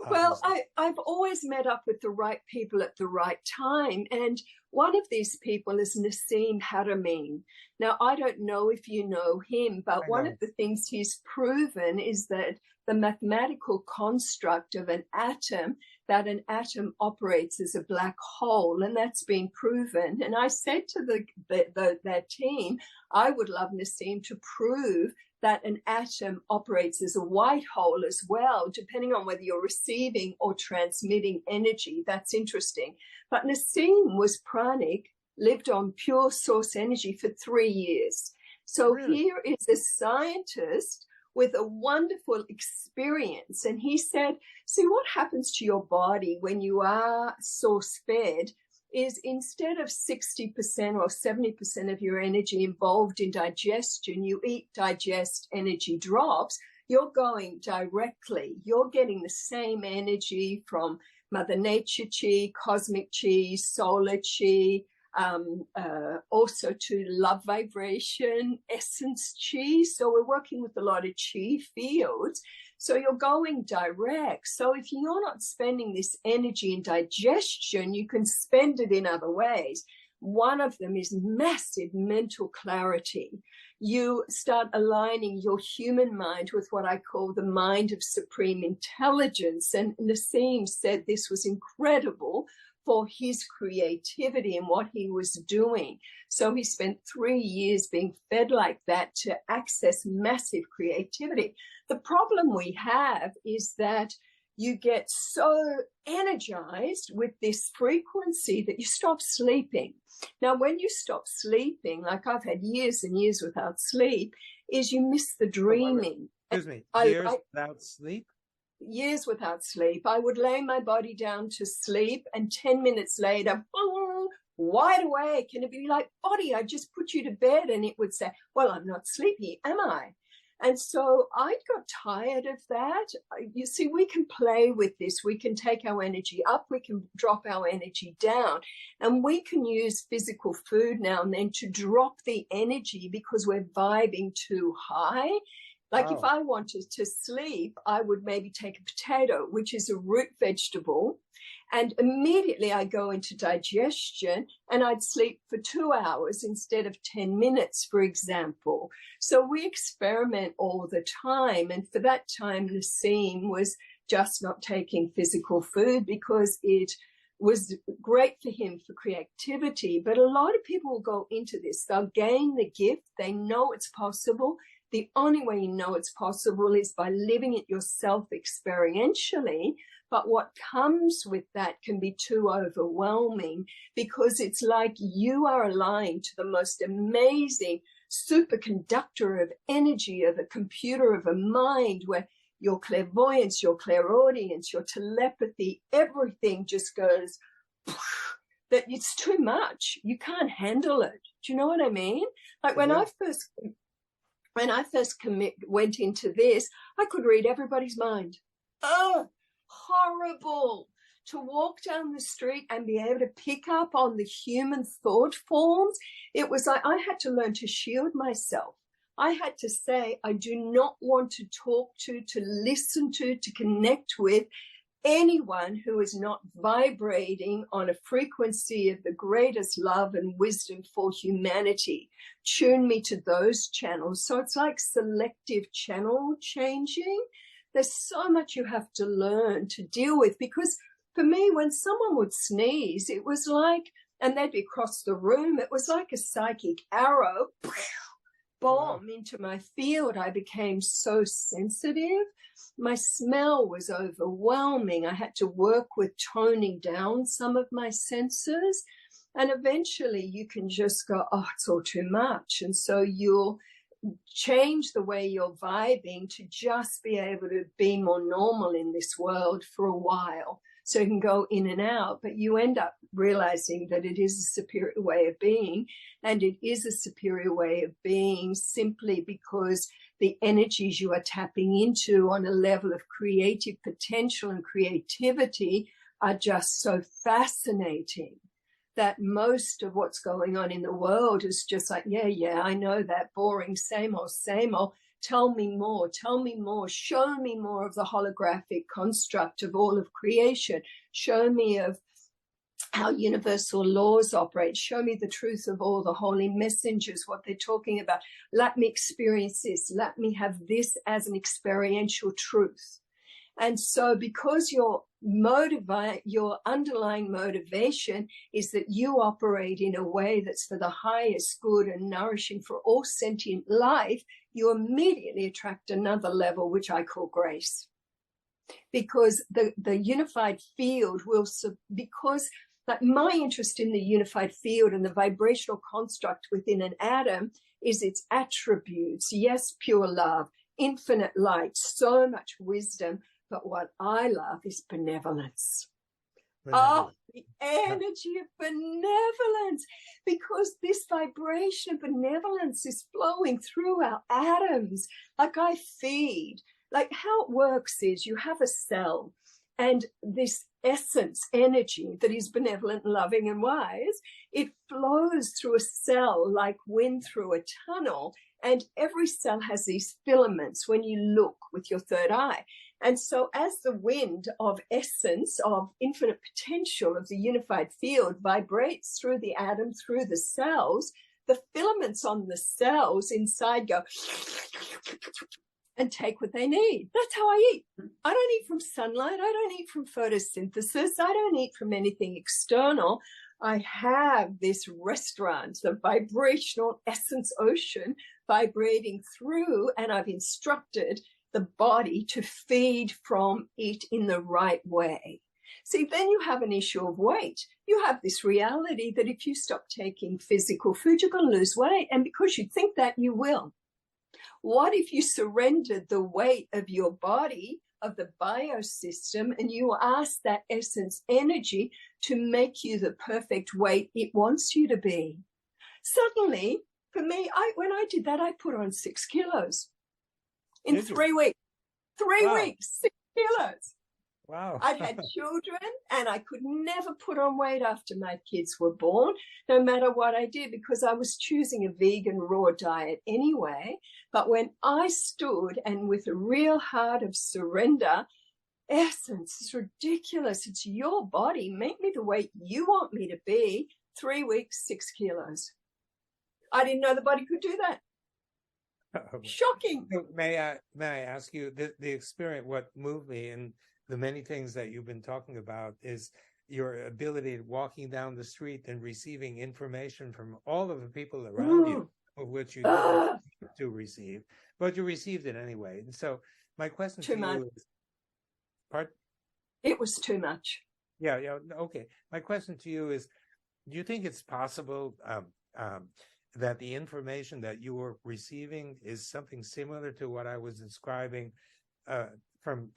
Well, I've always met up with the right people at the right time. And one of these people is Nassim Haramein. Now, I don't know if you know him, but one of the things he's proven is that the mathematical construct of an atom, that an atom operates as a black hole, and that's been proven. And I said to their team, I would love Nassim to prove that an atom operates as a white hole as well, depending on whether you're receiving or transmitting energy. That's interesting. But Nassim was pranic, lived on pure source energy for 3 years. So here is a scientist with a wonderful experience. And he said, see, what happens to your body when you are source fed is instead of 60% or 70% of your energy involved in digestion, you eat, digest, energy drops, you're going directly. You're getting the same energy from Mother Nature Chi, Cosmic Chi, Solar Chi, also to love vibration, essence Chi. So we're working with a lot of Chi fields. So you're going direct. So if you're not spending this energy in digestion, you can spend it in other ways. One of them is massive mental clarity. You start aligning your human mind with what I call the mind of supreme intelligence. And Nassim said this was incredible for his creativity and what he was doing. So he spent 3 years being fed like that to access massive creativity. The problem we have is that you get so energized with this frequency that you stop sleeping. Now, when you stop sleeping, like I've had years and years without sleep, is you miss the dreaming. Excuse me, years without sleep? Years without sleep. I would lay my body down to sleep, and 10 minutes later, wide awake, and it'd be like, body, I just put you to bed, and it would say, well, I'm not sleepy, am I? And so I got tired of that. You see, we can play with this. We can take our energy up, we can drop our energy down, and we can use physical food now and then to drop the energy because we're vibing too high. Like if I wanted to sleep, I would maybe take a potato, which is a root vegetable, and immediately I go into digestion and I'd sleep for 2 hours instead of 10 minutes, for example. So we experiment all the time. And for that time, Nassim was just not taking physical food because it was great for him for creativity. But a lot of people will go into this. They'll gain the gift. They know it's possible. The only way you know it's possible is by living it yourself experientially. But what comes with that can be too overwhelming, because it's like you are aligned to the most amazing superconductor of energy, of a computer, of a mind, where your clairvoyance, your clairaudience, your telepathy, everything just goes, that it's too much. You can't handle it. Do you know what I mean? Like when I first went into this, I could read everybody's mind. Oh, horrible. To walk down the street and be able to pick up on the human thought forms. It was like I had to learn to shield myself. I had to say, I do not want to talk to listen to connect with anyone who is not vibrating on a frequency of the greatest love and wisdom for humanity. Tune me to those channels. So it's like selective channel changing. There's so much you have to learn to deal with, because for me, when someone would sneeze, it was like, and they'd be across the room, it was like a psychic arrow, bomb into my field. I became so sensitive. My smell was overwhelming. I had to work with toning down some of my senses. And eventually you can just go, oh, it's all too much. And so you'll change the way you're vibing to just be able to be more normal in this world for a while. So you can go in and out, but you end up realizing that it is a superior way of being, and it is a superior way of being simply because the energies you are tapping into on a level of creative potential and creativity are just so fascinating that most of what's going on in the world is just like, yeah, I know that boring, same old, same old. Tell me more, show me more of the holographic construct of all of creation. Show me of how universal laws operate. Show me the truth of all the holy messengers, what they're talking about. Let me experience this. Let me have this as an experiential truth. And so because your underlying motivation is that you operate in a way that's for the highest good and nourishing for all sentient life, you immediately attract another level, which I call grace. Because the unified field will, because like my interest in the unified field and the vibrational construct within an atom is its attributes. Yes, pure love, infinite light, so much wisdom. But what I love is benevolence. Oh, the energy of benevolence, because this vibration of benevolence is flowing through our atoms. Like I feed, like how it works is you have a cell, and this essence energy that is benevolent, loving and wise, it flows through a cell like wind through a tunnel. And every cell has these filaments when you look with your third eye. And so as the wind of essence, of infinite potential of the unified field vibrates through the atom, through the cells, the filaments on the cells inside go and take what they need. That's how I eat. I don't eat from sunlight. I don't eat from photosynthesis. I don't eat from anything external. I have this restaurant, the vibrational essence ocean vibrating through, and I've instructed the body to feed from it in the right way. See, then you have an issue of weight. You have this reality that if you stop taking physical food, you're going to lose weight. And because you think that, you will. What if you surrendered the weight of your body, of the biosystem, and you ask that essence energy to make you the perfect weight it wants you to be? Suddenly, for me, when I did that, I put on 6 kilos. In 3 weeks. 3 weeks, 6 kilos. Wow. I'd had children and I could never put on weight after my kids were born, no matter what I did, because I was choosing a vegan raw diet anyway. But when I stood and with a real heart of surrender, essence, it's ridiculous. It's your body. Make me the way you want me to be. 3 weeks, 6 kilos. I didn't know the body could do that. Shocking. May I ask you the experience? What moved me, and the many things that you've been talking about, is your ability of walking down the street and receiving information from all of the people around you, of which you didn't expect to receive, but you received it anyway. And so my question to you is, pardon? It was too much. Yeah, okay. My question to you is, do you think it's possible that the information that you were receiving is something similar to what I was describing from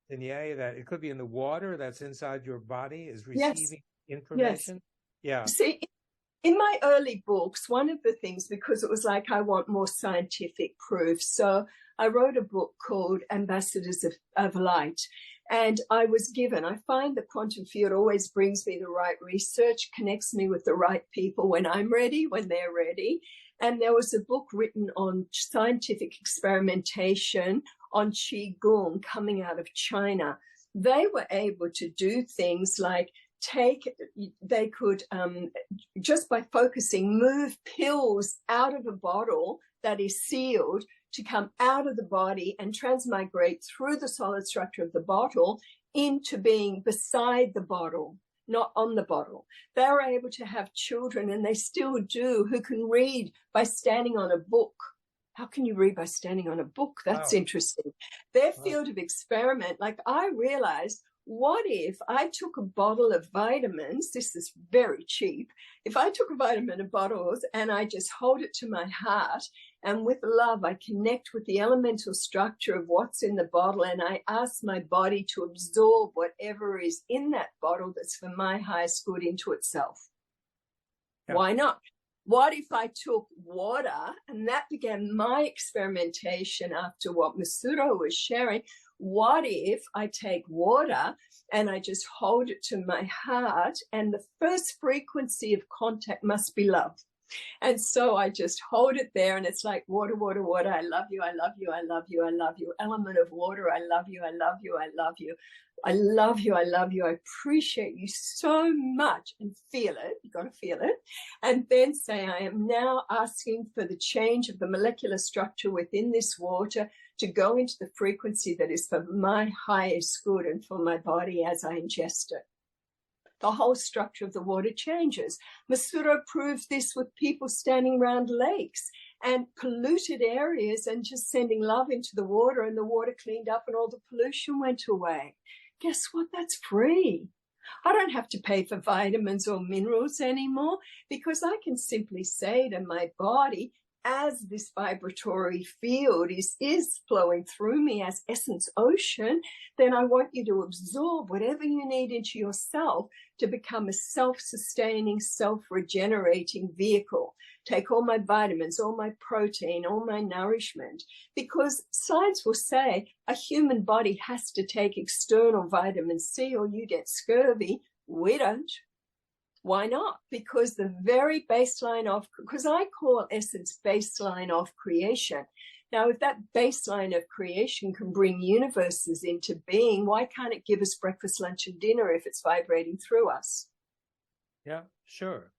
that it could be in the water that's inside your body is receiving information? Yeah. See, in my early books, one of the things, because it was like, I want more scientific proof, so I wrote a book called Ambassadors of Light. And I find the quantum field always brings me the right research, connects me with the right people when I'm ready, when they're ready. And there was a book written on scientific experimentation on Qigong coming out of China. They were able to do things like they could, just by focusing, move pills out of a bottle that is sealed to come out of the body and transmigrate through the solid structure of the bottle into being beside the bottle, not on the bottle. They were able to have children, and they still do, who can read by standing on a book. How can you read by standing on a book? That's interesting. Their field of experiment, like I realized, what if I took a bottle of vitamins? This is very cheap. If I took a vitamin in bottles and I just hold it to my heart, and with love, I connect with the elemental structure of what's in the bottle, and I ask my body to absorb whatever is in that bottle that's for my highest good into itself. Yeah. Why not? What if I took water, and that began my experimentation after what Masaru was sharing. What if I take water and I just hold it to my heart, and the first frequency of contact must be love. And so I just hold it there, and it's like, water, water, water. I love you. I love you. I love you. I love you. Element of water. I love you. I love you. I love you. I love you. I love you. I appreciate you so much, and feel it. You got to feel it. And then say, I am now asking for the change of the molecular structure within this water to go into the frequency that is for my highest good and for my body as I ingest it. The whole structure of the water changes. Masaru proved this with people standing around lakes and polluted areas and just sending love into the water, and the water cleaned up and all the pollution went away. Guess what? That's free. I don't have to pay for vitamins or minerals anymore, because I can simply say to my body, as this vibratory field is flowing through me as essence ocean, then I want you to absorb whatever you need into yourself to become a self-sustaining, self-regenerating vehicle. Take all my vitamins, all my protein, all my nourishment, because science will say a human body has to take external vitamin C or you get scurvy. We don't. Why not? Because the very baseline of, because I call essence baseline of creation. Now, if that baseline of creation can bring universes into being, why can't it give us breakfast, lunch, and dinner if it's vibrating through us? Yeah, sure.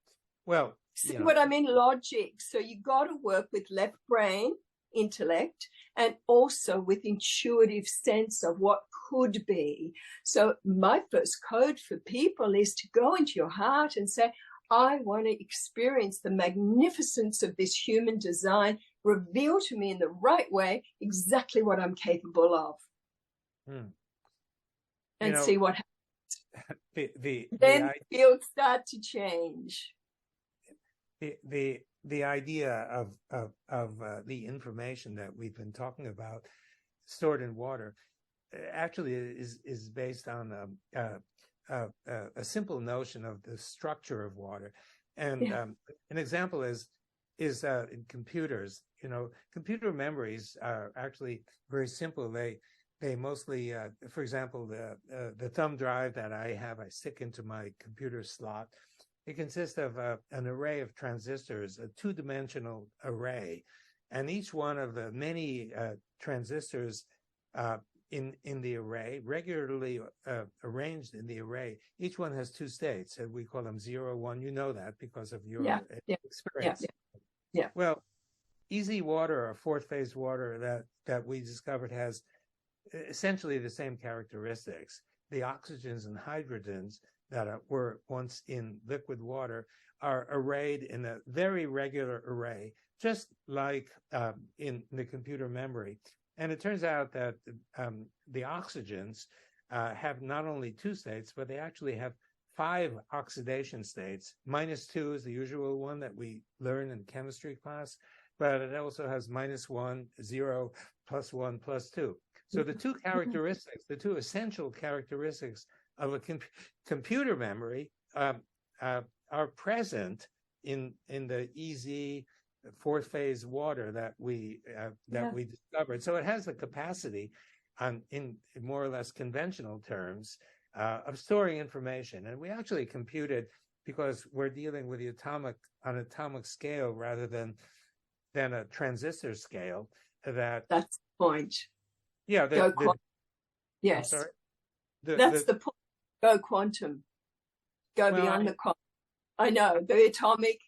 Well, see what I mean? Logic. So you got to work with left brain, intellect, and also with intuitive sense of what could be. So my first code for people is to go into your heart and say, I want to experience the magnificence of this human design. Reveal to me in the right way exactly what I'm capable of. And see what happens. Then fields start to change. The idea of the information that we've been talking about stored in water actually is based on a simple notion of the structure of water. And an example is in computers. Computer memories are actually very simple. They mostly, for example, the thumb drive that I have, I stick into my computer slot. It consists of an array of transistors, a two-dimensional array, and each one of the many transistors in the array, regularly arranged in the array, each one has two states, and we call them 0, 1. You know that because of your experience. Yeah. Well, easy water, or fourth phase water that we discovered, has essentially the same characteristics. The oxygens and hydrogens that were once in liquid water are arrayed in a very regular array, just like in the computer memory. And it turns out that the oxygens have not only two states, but they actually have 5 oxidation states. -2 is the usual one that we learn in chemistry class, but it also has -1, 0, +1, +2. So the two characteristics, the two essential characteristics of a computer memory are present in the EZ 4th phase water that we discovered. So it has the capacity, in more or less conventional terms, of storing information. And we actually computed, because we're dealing with the atomic scale rather than a transistor scale. That's the point. Yeah. Yes. Sorry? That's the point. Go quantum. Go beyond the quantum. I know, the atomic,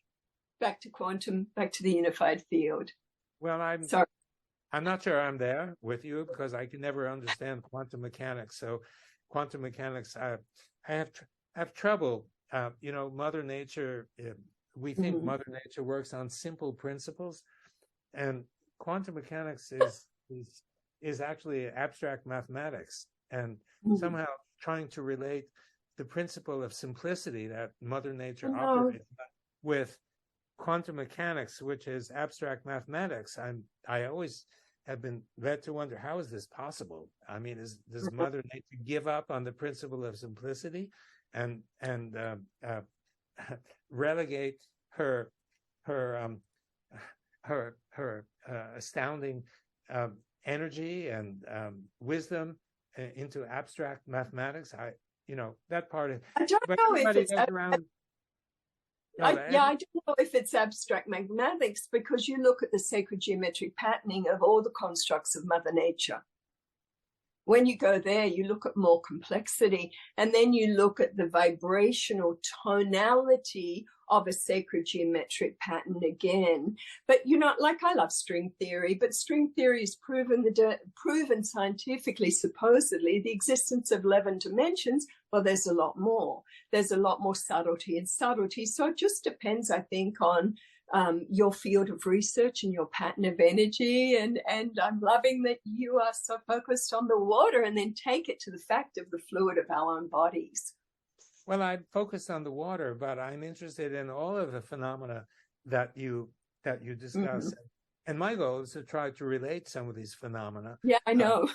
back to quantum, back to the unified field. Well, I'm not sure I'm there with you, because I can never understand quantum mechanics. So quantum mechanics, I have trouble. Mother Nature, we think Mother Nature works on simple principles, and quantum mechanics is actually abstract mathematics, and somehow trying to relate the principle of simplicity that Mother Nature operates with quantum mechanics, which is abstract mathematics. I always have been led to wonder, how is this possible? I mean, does Mother Nature give up on the principle of simplicity and relegate her astounding energy and wisdom into abstract mathematics? That part of. I don't know if it's around. I don't know if it's abstract mathematics, because you look at the sacred geometric patterning of all the constructs of Mother Nature. When you go there, you look at more complexity, and then you look at the vibrational tonality of a sacred geometric pattern again. But I love string theory, but string theory is proven scientifically, supposedly, the existence of 11 dimensions. Well, there's a lot more. There's a lot more subtlety and subtlety. So it just depends, I think, on your field of research and your pattern of energy. And I'm loving that you are so focused on the water, and then take it to the fact of the fluid of our own bodies. Well, I'm focused on the water, but I'm interested in all of the phenomena that you discuss. And my goal is to try to relate some of these phenomena. Yeah, I know.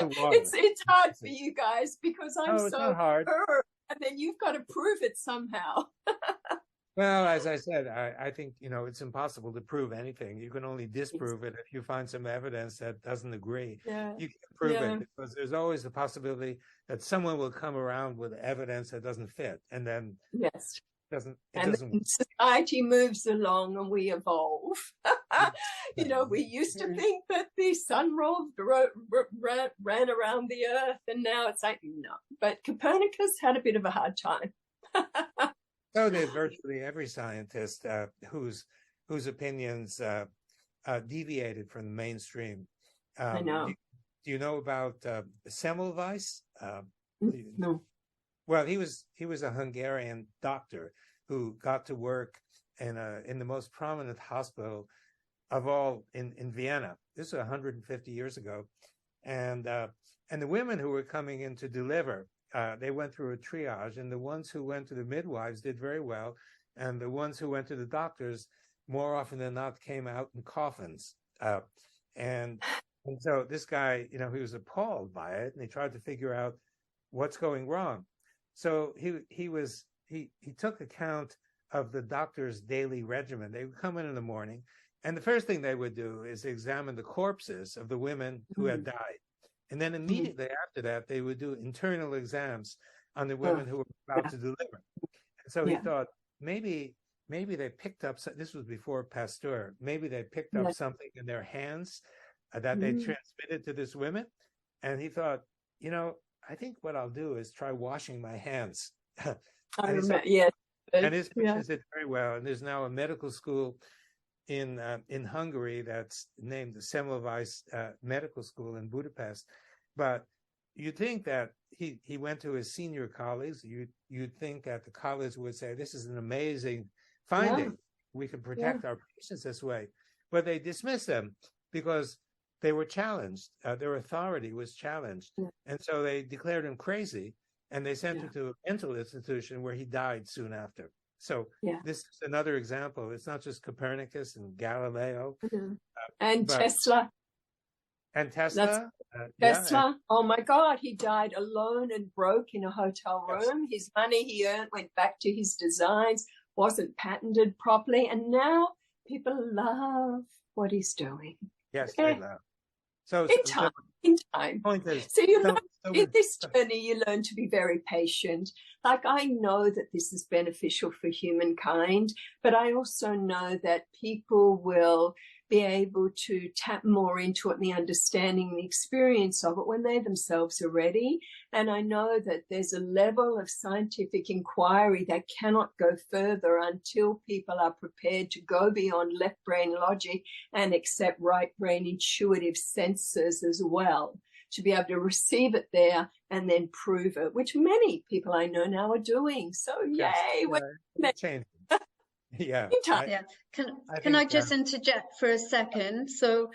It's hard for you guys, because I'm so hard. And then you've got to prove it somehow. Well, as I said, I think, it's impossible to prove anything. You can only disprove it if you find some evidence that doesn't agree. Yeah. You can prove it, because there's always the possibility that someone will come around with evidence that doesn't fit. And then society moves along and we evolve. We used to think that the sun ran around the earth, and now it's like, no. But Copernicus had a bit of a hard time. So there's virtually every scientist whose opinions deviated from the mainstream. I know. Do you know about Semmelweis? No. Well, he was a Hungarian doctor who got to work in the most prominent hospital of all in Vienna. This was 150 years ago, and the women who were coming in to deliver, they went through a triage, and the ones who went to the midwives did very well, and the ones who went to the doctors, more often than not, came out in coffins. And so this guy, he was appalled by it, and he tried to figure out what's going wrong. So he took account of the doctor's daily regimen. They would come in the morning, and the first thing they would do is examine the corpses of the women who had died. And then immediately after that, they would do internal exams on the women who were about to deliver. And so he thought, maybe they picked up, this was before Pasteur, maybe they picked up something in their hands that they transmitted to this women. And he thought, I think what I'll do is try washing my hands. And his patients did very well. And there's now a medical school in Hungary that's named the Semmelweis Medical School in Budapest. But you'd think that he went to his senior colleagues. You'd think that the colleagues would say, "This is an amazing finding. Yeah. We can protect our patients this way," but they dismissed them because they were challenged. Their authority was challenged, and so they declared him crazy, and they sent him to a mental institution where he died soon after. So this is another example. It's not just Copernicus and Galileo, and Tesla. And Tesla. Tesla. Oh my God, he died alone and broke in a hotel room. His money he earned went back to his designs, wasn't patented properly, and now people love what he's doing. Yes, they love. So in time. Point is, so you learn in this journey, you learn to be very patient. Like, I know that this is beneficial for humankind, but I also know that people will be able to tap more into it and the understanding and the experience of it when they themselves are ready. And I know that there's a level of scientific inquiry that cannot go further until people are prepared to go beyond left brain logic and accept right brain intuitive senses as well, to be able to receive it there and then prove it, which many people I know now are doing. So yay, we're changing. Yeah. Can I just interject for a second? So,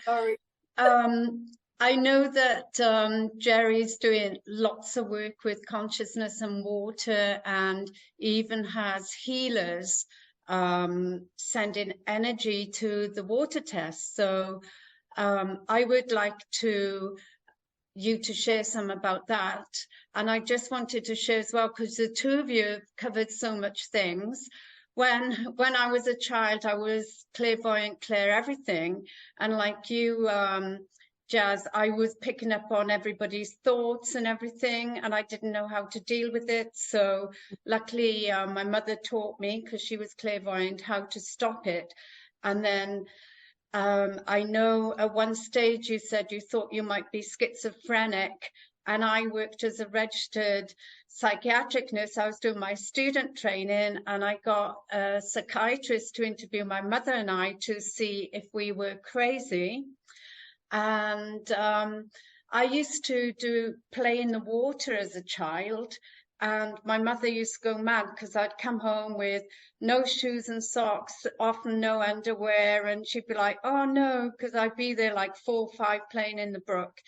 I know that Jerry's doing lots of work with consciousness and water, and even has healers sending energy to the water test. So, I would like you to share some about that. And I just wanted to share as well, because the two of you have covered so much things. When I was a child, I was clairvoyant, clair everything. And like you, Jazz, I was picking up on everybody's thoughts and everything, and I didn't know how to deal with it. So luckily, my mother taught me, because she was clairvoyant, how to stop it. And then I know at one stage you said you thought you might be schizophrenic, and I worked as a registered psychiatric nurse. I was doing my student training, and I got a psychiatrist to interview my mother and I to see if we were crazy. And I used to play in the water as a child, and my mother used to go mad because I'd come home with no shoes and socks, often no underwear, and she'd be like, "Oh no," because I'd be there like 4 or 5 playing in the brook.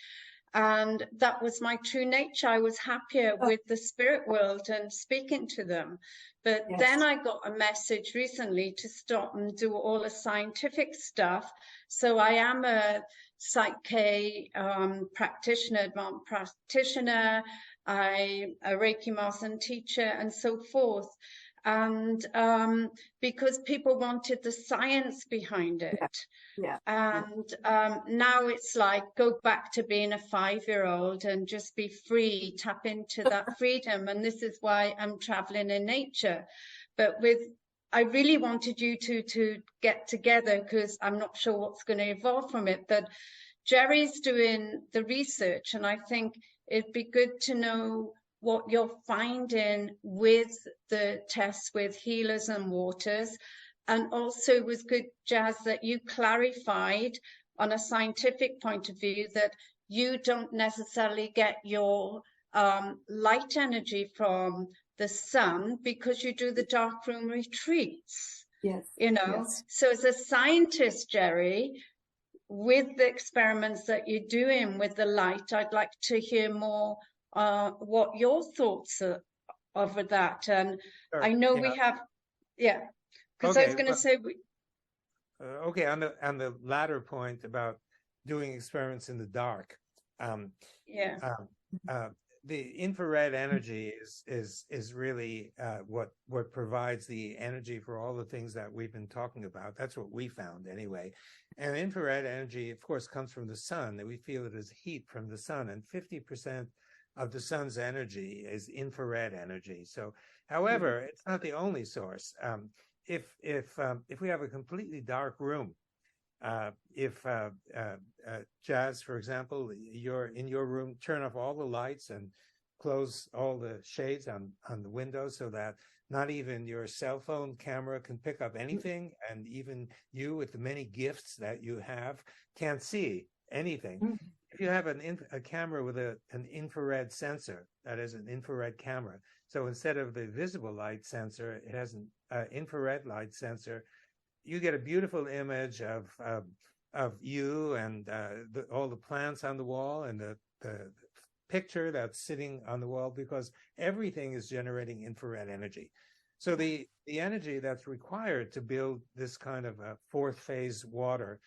And that was my true nature. I was happier with the spirit world and speaking to them. But then I got a message recently to stop and do all the scientific stuff. So I am a Psych-K practitioner, advanced practitioner. I'm a Reiki master and teacher, and so forth. And because people wanted the science behind it. And now it's like, go back to being a 5-year-old and just be free, tap into that freedom. And this is why I'm traveling in nature. But I really wanted you to get together, because I'm not sure what's going to evolve from it. But Jerry's doing the research, and I think it'd be good to know what you're finding with the tests with healers and waters. And also it was good, Jazz, that you clarified on a scientific point of view that you don't necessarily get your light energy from the sun, because you do the dark room retreats. So as a scientist, Jerry, with the experiments that you're doing with the light, I'd like to hear more what your thoughts are over that. And I know we have, because I was going to say, on the latter point about doing experiments in the dark, the infrared energy is really what provides the energy for all the things that we've been talking about. That's what we found anyway. And infrared energy, of course, comes from the sun. That we feel it as heat from the sun, and 50% of the sun's energy is infrared energy. So, however, it's not the only source. If we have a completely dark room, Jazz, for example, you're in your room, turn off all the lights and close all the shades on the windows so that not even your cell phone camera can pick up anything, and even you with the many gifts that you have can't see anything. if you have a camera with an infrared sensor, that is an infrared camera. So instead of the visible light sensor, it has an infrared light sensor. You get a beautiful image of you and all the plants on the wall and the picture that's sitting on the wall, because everything is generating infrared energy. So the energy that's required to build this kind of a fourth phase water,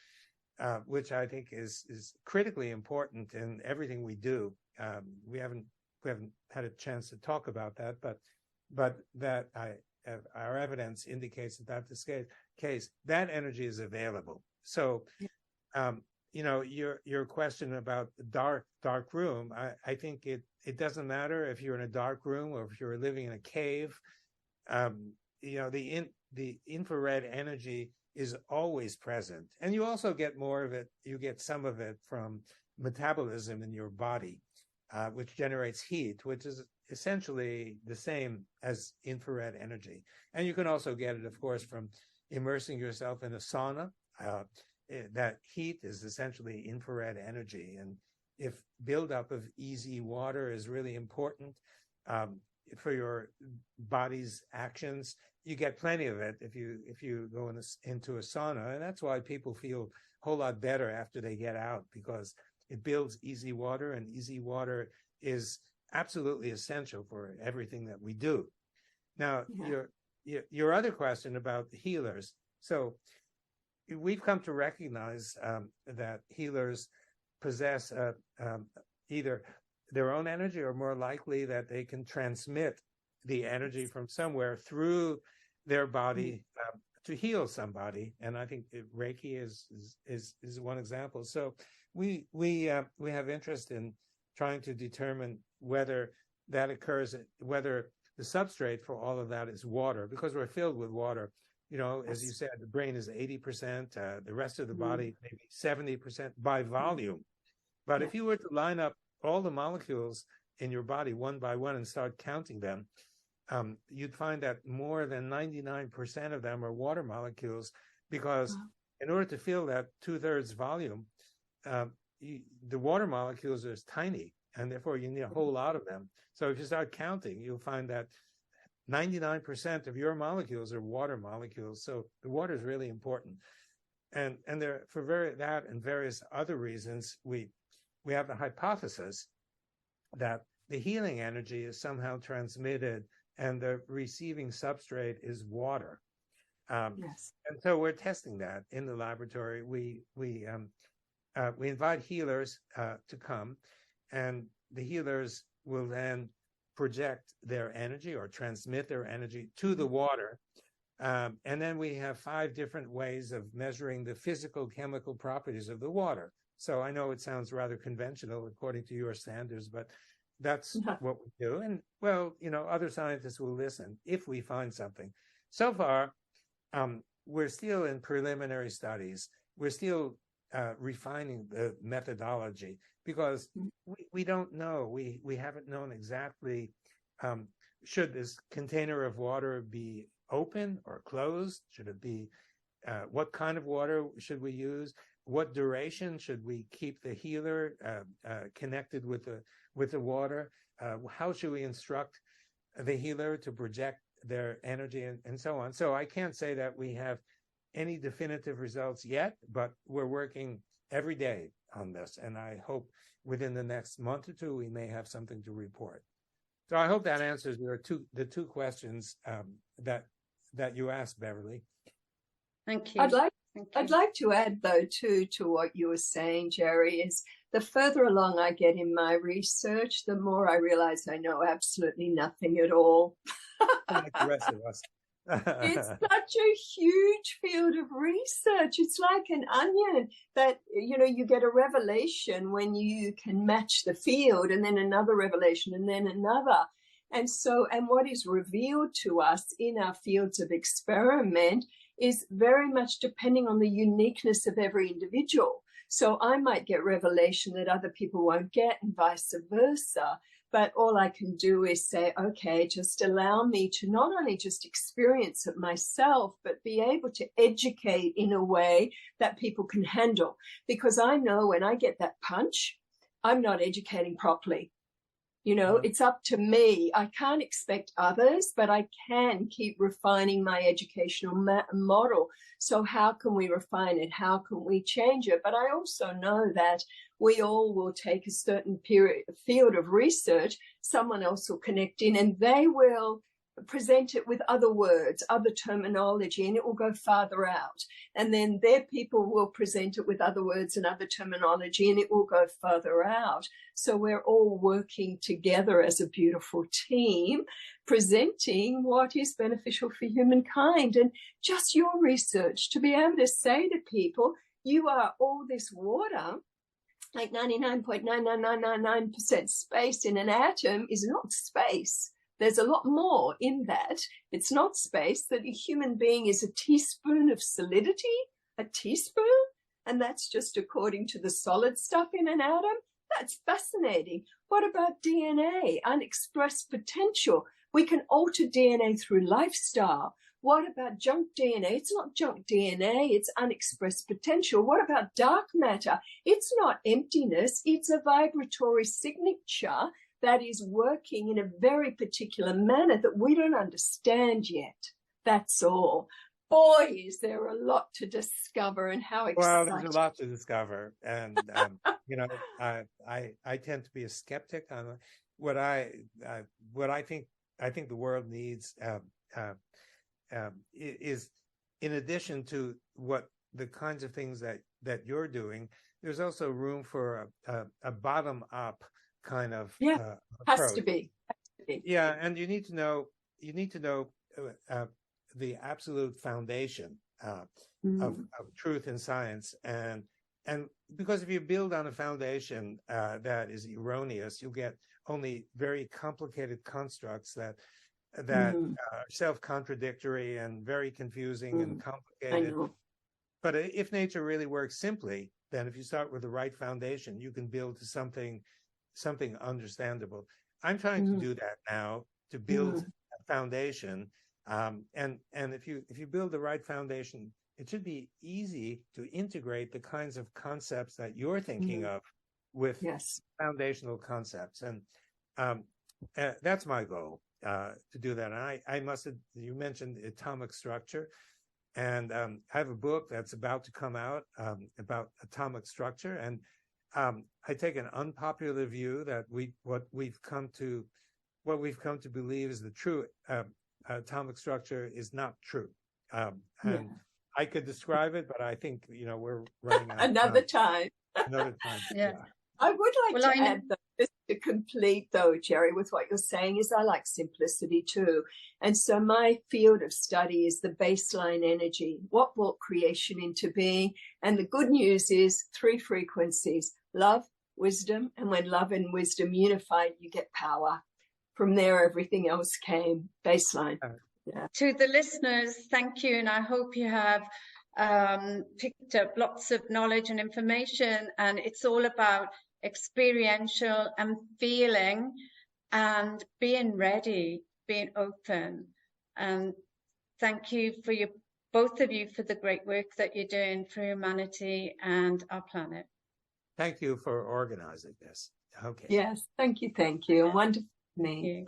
which I think is critically important in everything we do. We haven't had a chance to talk about that, but that our evidence indicates that that's the case. That energy is available. So, your question about the dark room, I think it doesn't matter if you're in a dark room or if you're living in a cave. The infrared energy is always present, and you also get more of it. You get some of it from metabolism in your body, which generates heat, which is essentially the same as infrared energy. And you can also get it, of course, from immersing yourself in a sauna. That heat is essentially infrared energy. And if buildup of easy water is really important for your body's actions, you get plenty of it if you go into a sauna. And that's why people feel a whole lot better after they get out, because it builds easy water, and easy water is absolutely essential for everything that we do. Now, your other question about the healers. So we've come to recognize that healers possess either their own energy, or more likely that they can transmit the energy from somewhere through their body to heal somebody. And I think Reiki is one example. So we have interest in trying to determine whether that occurs, whether the substrate for all of that is water, because we're filled with water. As you said, the brain is 80%, the rest of the body maybe 70% by volume. But if you were to line up all the molecules in your body one by one and start counting them, you'd find that more than 99% of them are water molecules, because in order to fill that 2/3 volume, the water molecules are tiny, and therefore you need a whole lot of them. So if you start counting, you'll find that 99% of your molecules are water molecules. So the water is really important. And there, for that and various other reasons, we have the hypothesis that the healing energy is somehow transmitted and the receiving substrate is water. Yes. And so we're testing that in the laboratory. We invite healers to come, and the healers will then project their energy or transmit their energy to the water. And then we have 5 different ways of measuring the physical chemical properties of the water. So I know it sounds rather conventional according to your standards, but that's what we do. And other scientists will listen if we find something. So far, we're still in preliminary studies. We're still refining the methodology, because we don't know. We haven't known exactly, should this container of water be open or closed? Should it be, what kind of water should we use? What duration should we keep the healer connected with the water? How should we instruct the healer to project their energy, and so on? So I can't say that we have any definitive results yet, but we're working every day on this, and I hope within the next month or 2 we may have something to report. So I hope that answers the two questions that you asked, Beverly. Thank you. I'd like to add, though, too, to what you were saying, Jerry, is the further along I get in my research, the more I realize I know absolutely nothing at all. Like the rest of us. It's such a huge field of research. It's like an onion that, you get a revelation when you can match the field, and then another revelation, and then another. And what is revealed to us in our fields of experiment is very much depending on the uniqueness of every individual. So I might get revelation that other people won't get, and vice versa. But all I can do is say, okay, just allow me to not only just experience it myself, but be able to educate in a way that people can handle. Because I know when I get that punch, I'm not educating properly. You know, it's up to me. I can't expect others, but I can keep refining my educational model. So how can we refine it? How can we change it? But I also know that we all will take a certain field of research, someone else will connect in, and they will present it with other words, other terminology, and it will go farther out. And then their people will present it with other words and other terminology, and it will go further out. So we're all working together as a beautiful team, presenting what is beneficial for humankind. And just your research, to be able to say to people, you are all this water, like 99.99999% space in an atom is not space. There's a lot more in that. It's not space, that a human being is a teaspoon of solidity, a teaspoon, and that's just according to the solid stuff in an atom. That's fascinating. What about DNA, unexpressed potential? We can alter DNA through lifestyle. What about junk DNA? It's not junk DNA, it's unexpressed potential. What about dark matter? It's not emptiness, it's a vibratory signature that is working in a very particular manner that we don't understand yet. That's all. Boy, is there a lot to discover, and how exciting. Well, there's a lot to discover. And, you know, I tend to be a skeptic on what I think the world needs is, in addition to what the kinds of things that you're doing, there's also room for a bottom-up kind of has to be. Yeah, and you need to know the absolute foundation of truth in science, and because if you build on a foundation that is erroneous, you'll get only very complicated constructs that are self-contradictory and very confusing and complicated. But if nature really works simply, then if you start with the right foundation, you can build to something understandable. I'm trying to do that now, to build a foundation, and if you build the right foundation, it should be easy to integrate the kinds of concepts that you're thinking of with foundational concepts, and that's my goal, to do that. And you mentioned atomic structure, and I have a book that's about to come out about atomic structure, and I take an unpopular view that what we've come to believe is the true atomic structure is not true. And I could describe it, but I think we're running out another time. Another time. Yeah. I would like to add, though, just to complete, though, Jerry, with what you're saying, is I like simplicity too. And so my field of study is the baseline energy. What brought creation into being? And the good news is 3 frequencies: love, wisdom, and when love and wisdom unify, you get power. From there, everything else came. Baseline. To the listeners, thank you. And I hope you have picked up lots of knowledge and information. And it's all about experiential and feeling and being ready, being open. And thank you for both of you for the great work that you're doing for humanity and our planet. Thank you for organizing this. Okay. Yes, thank you. Yeah. Wonderful. Bye.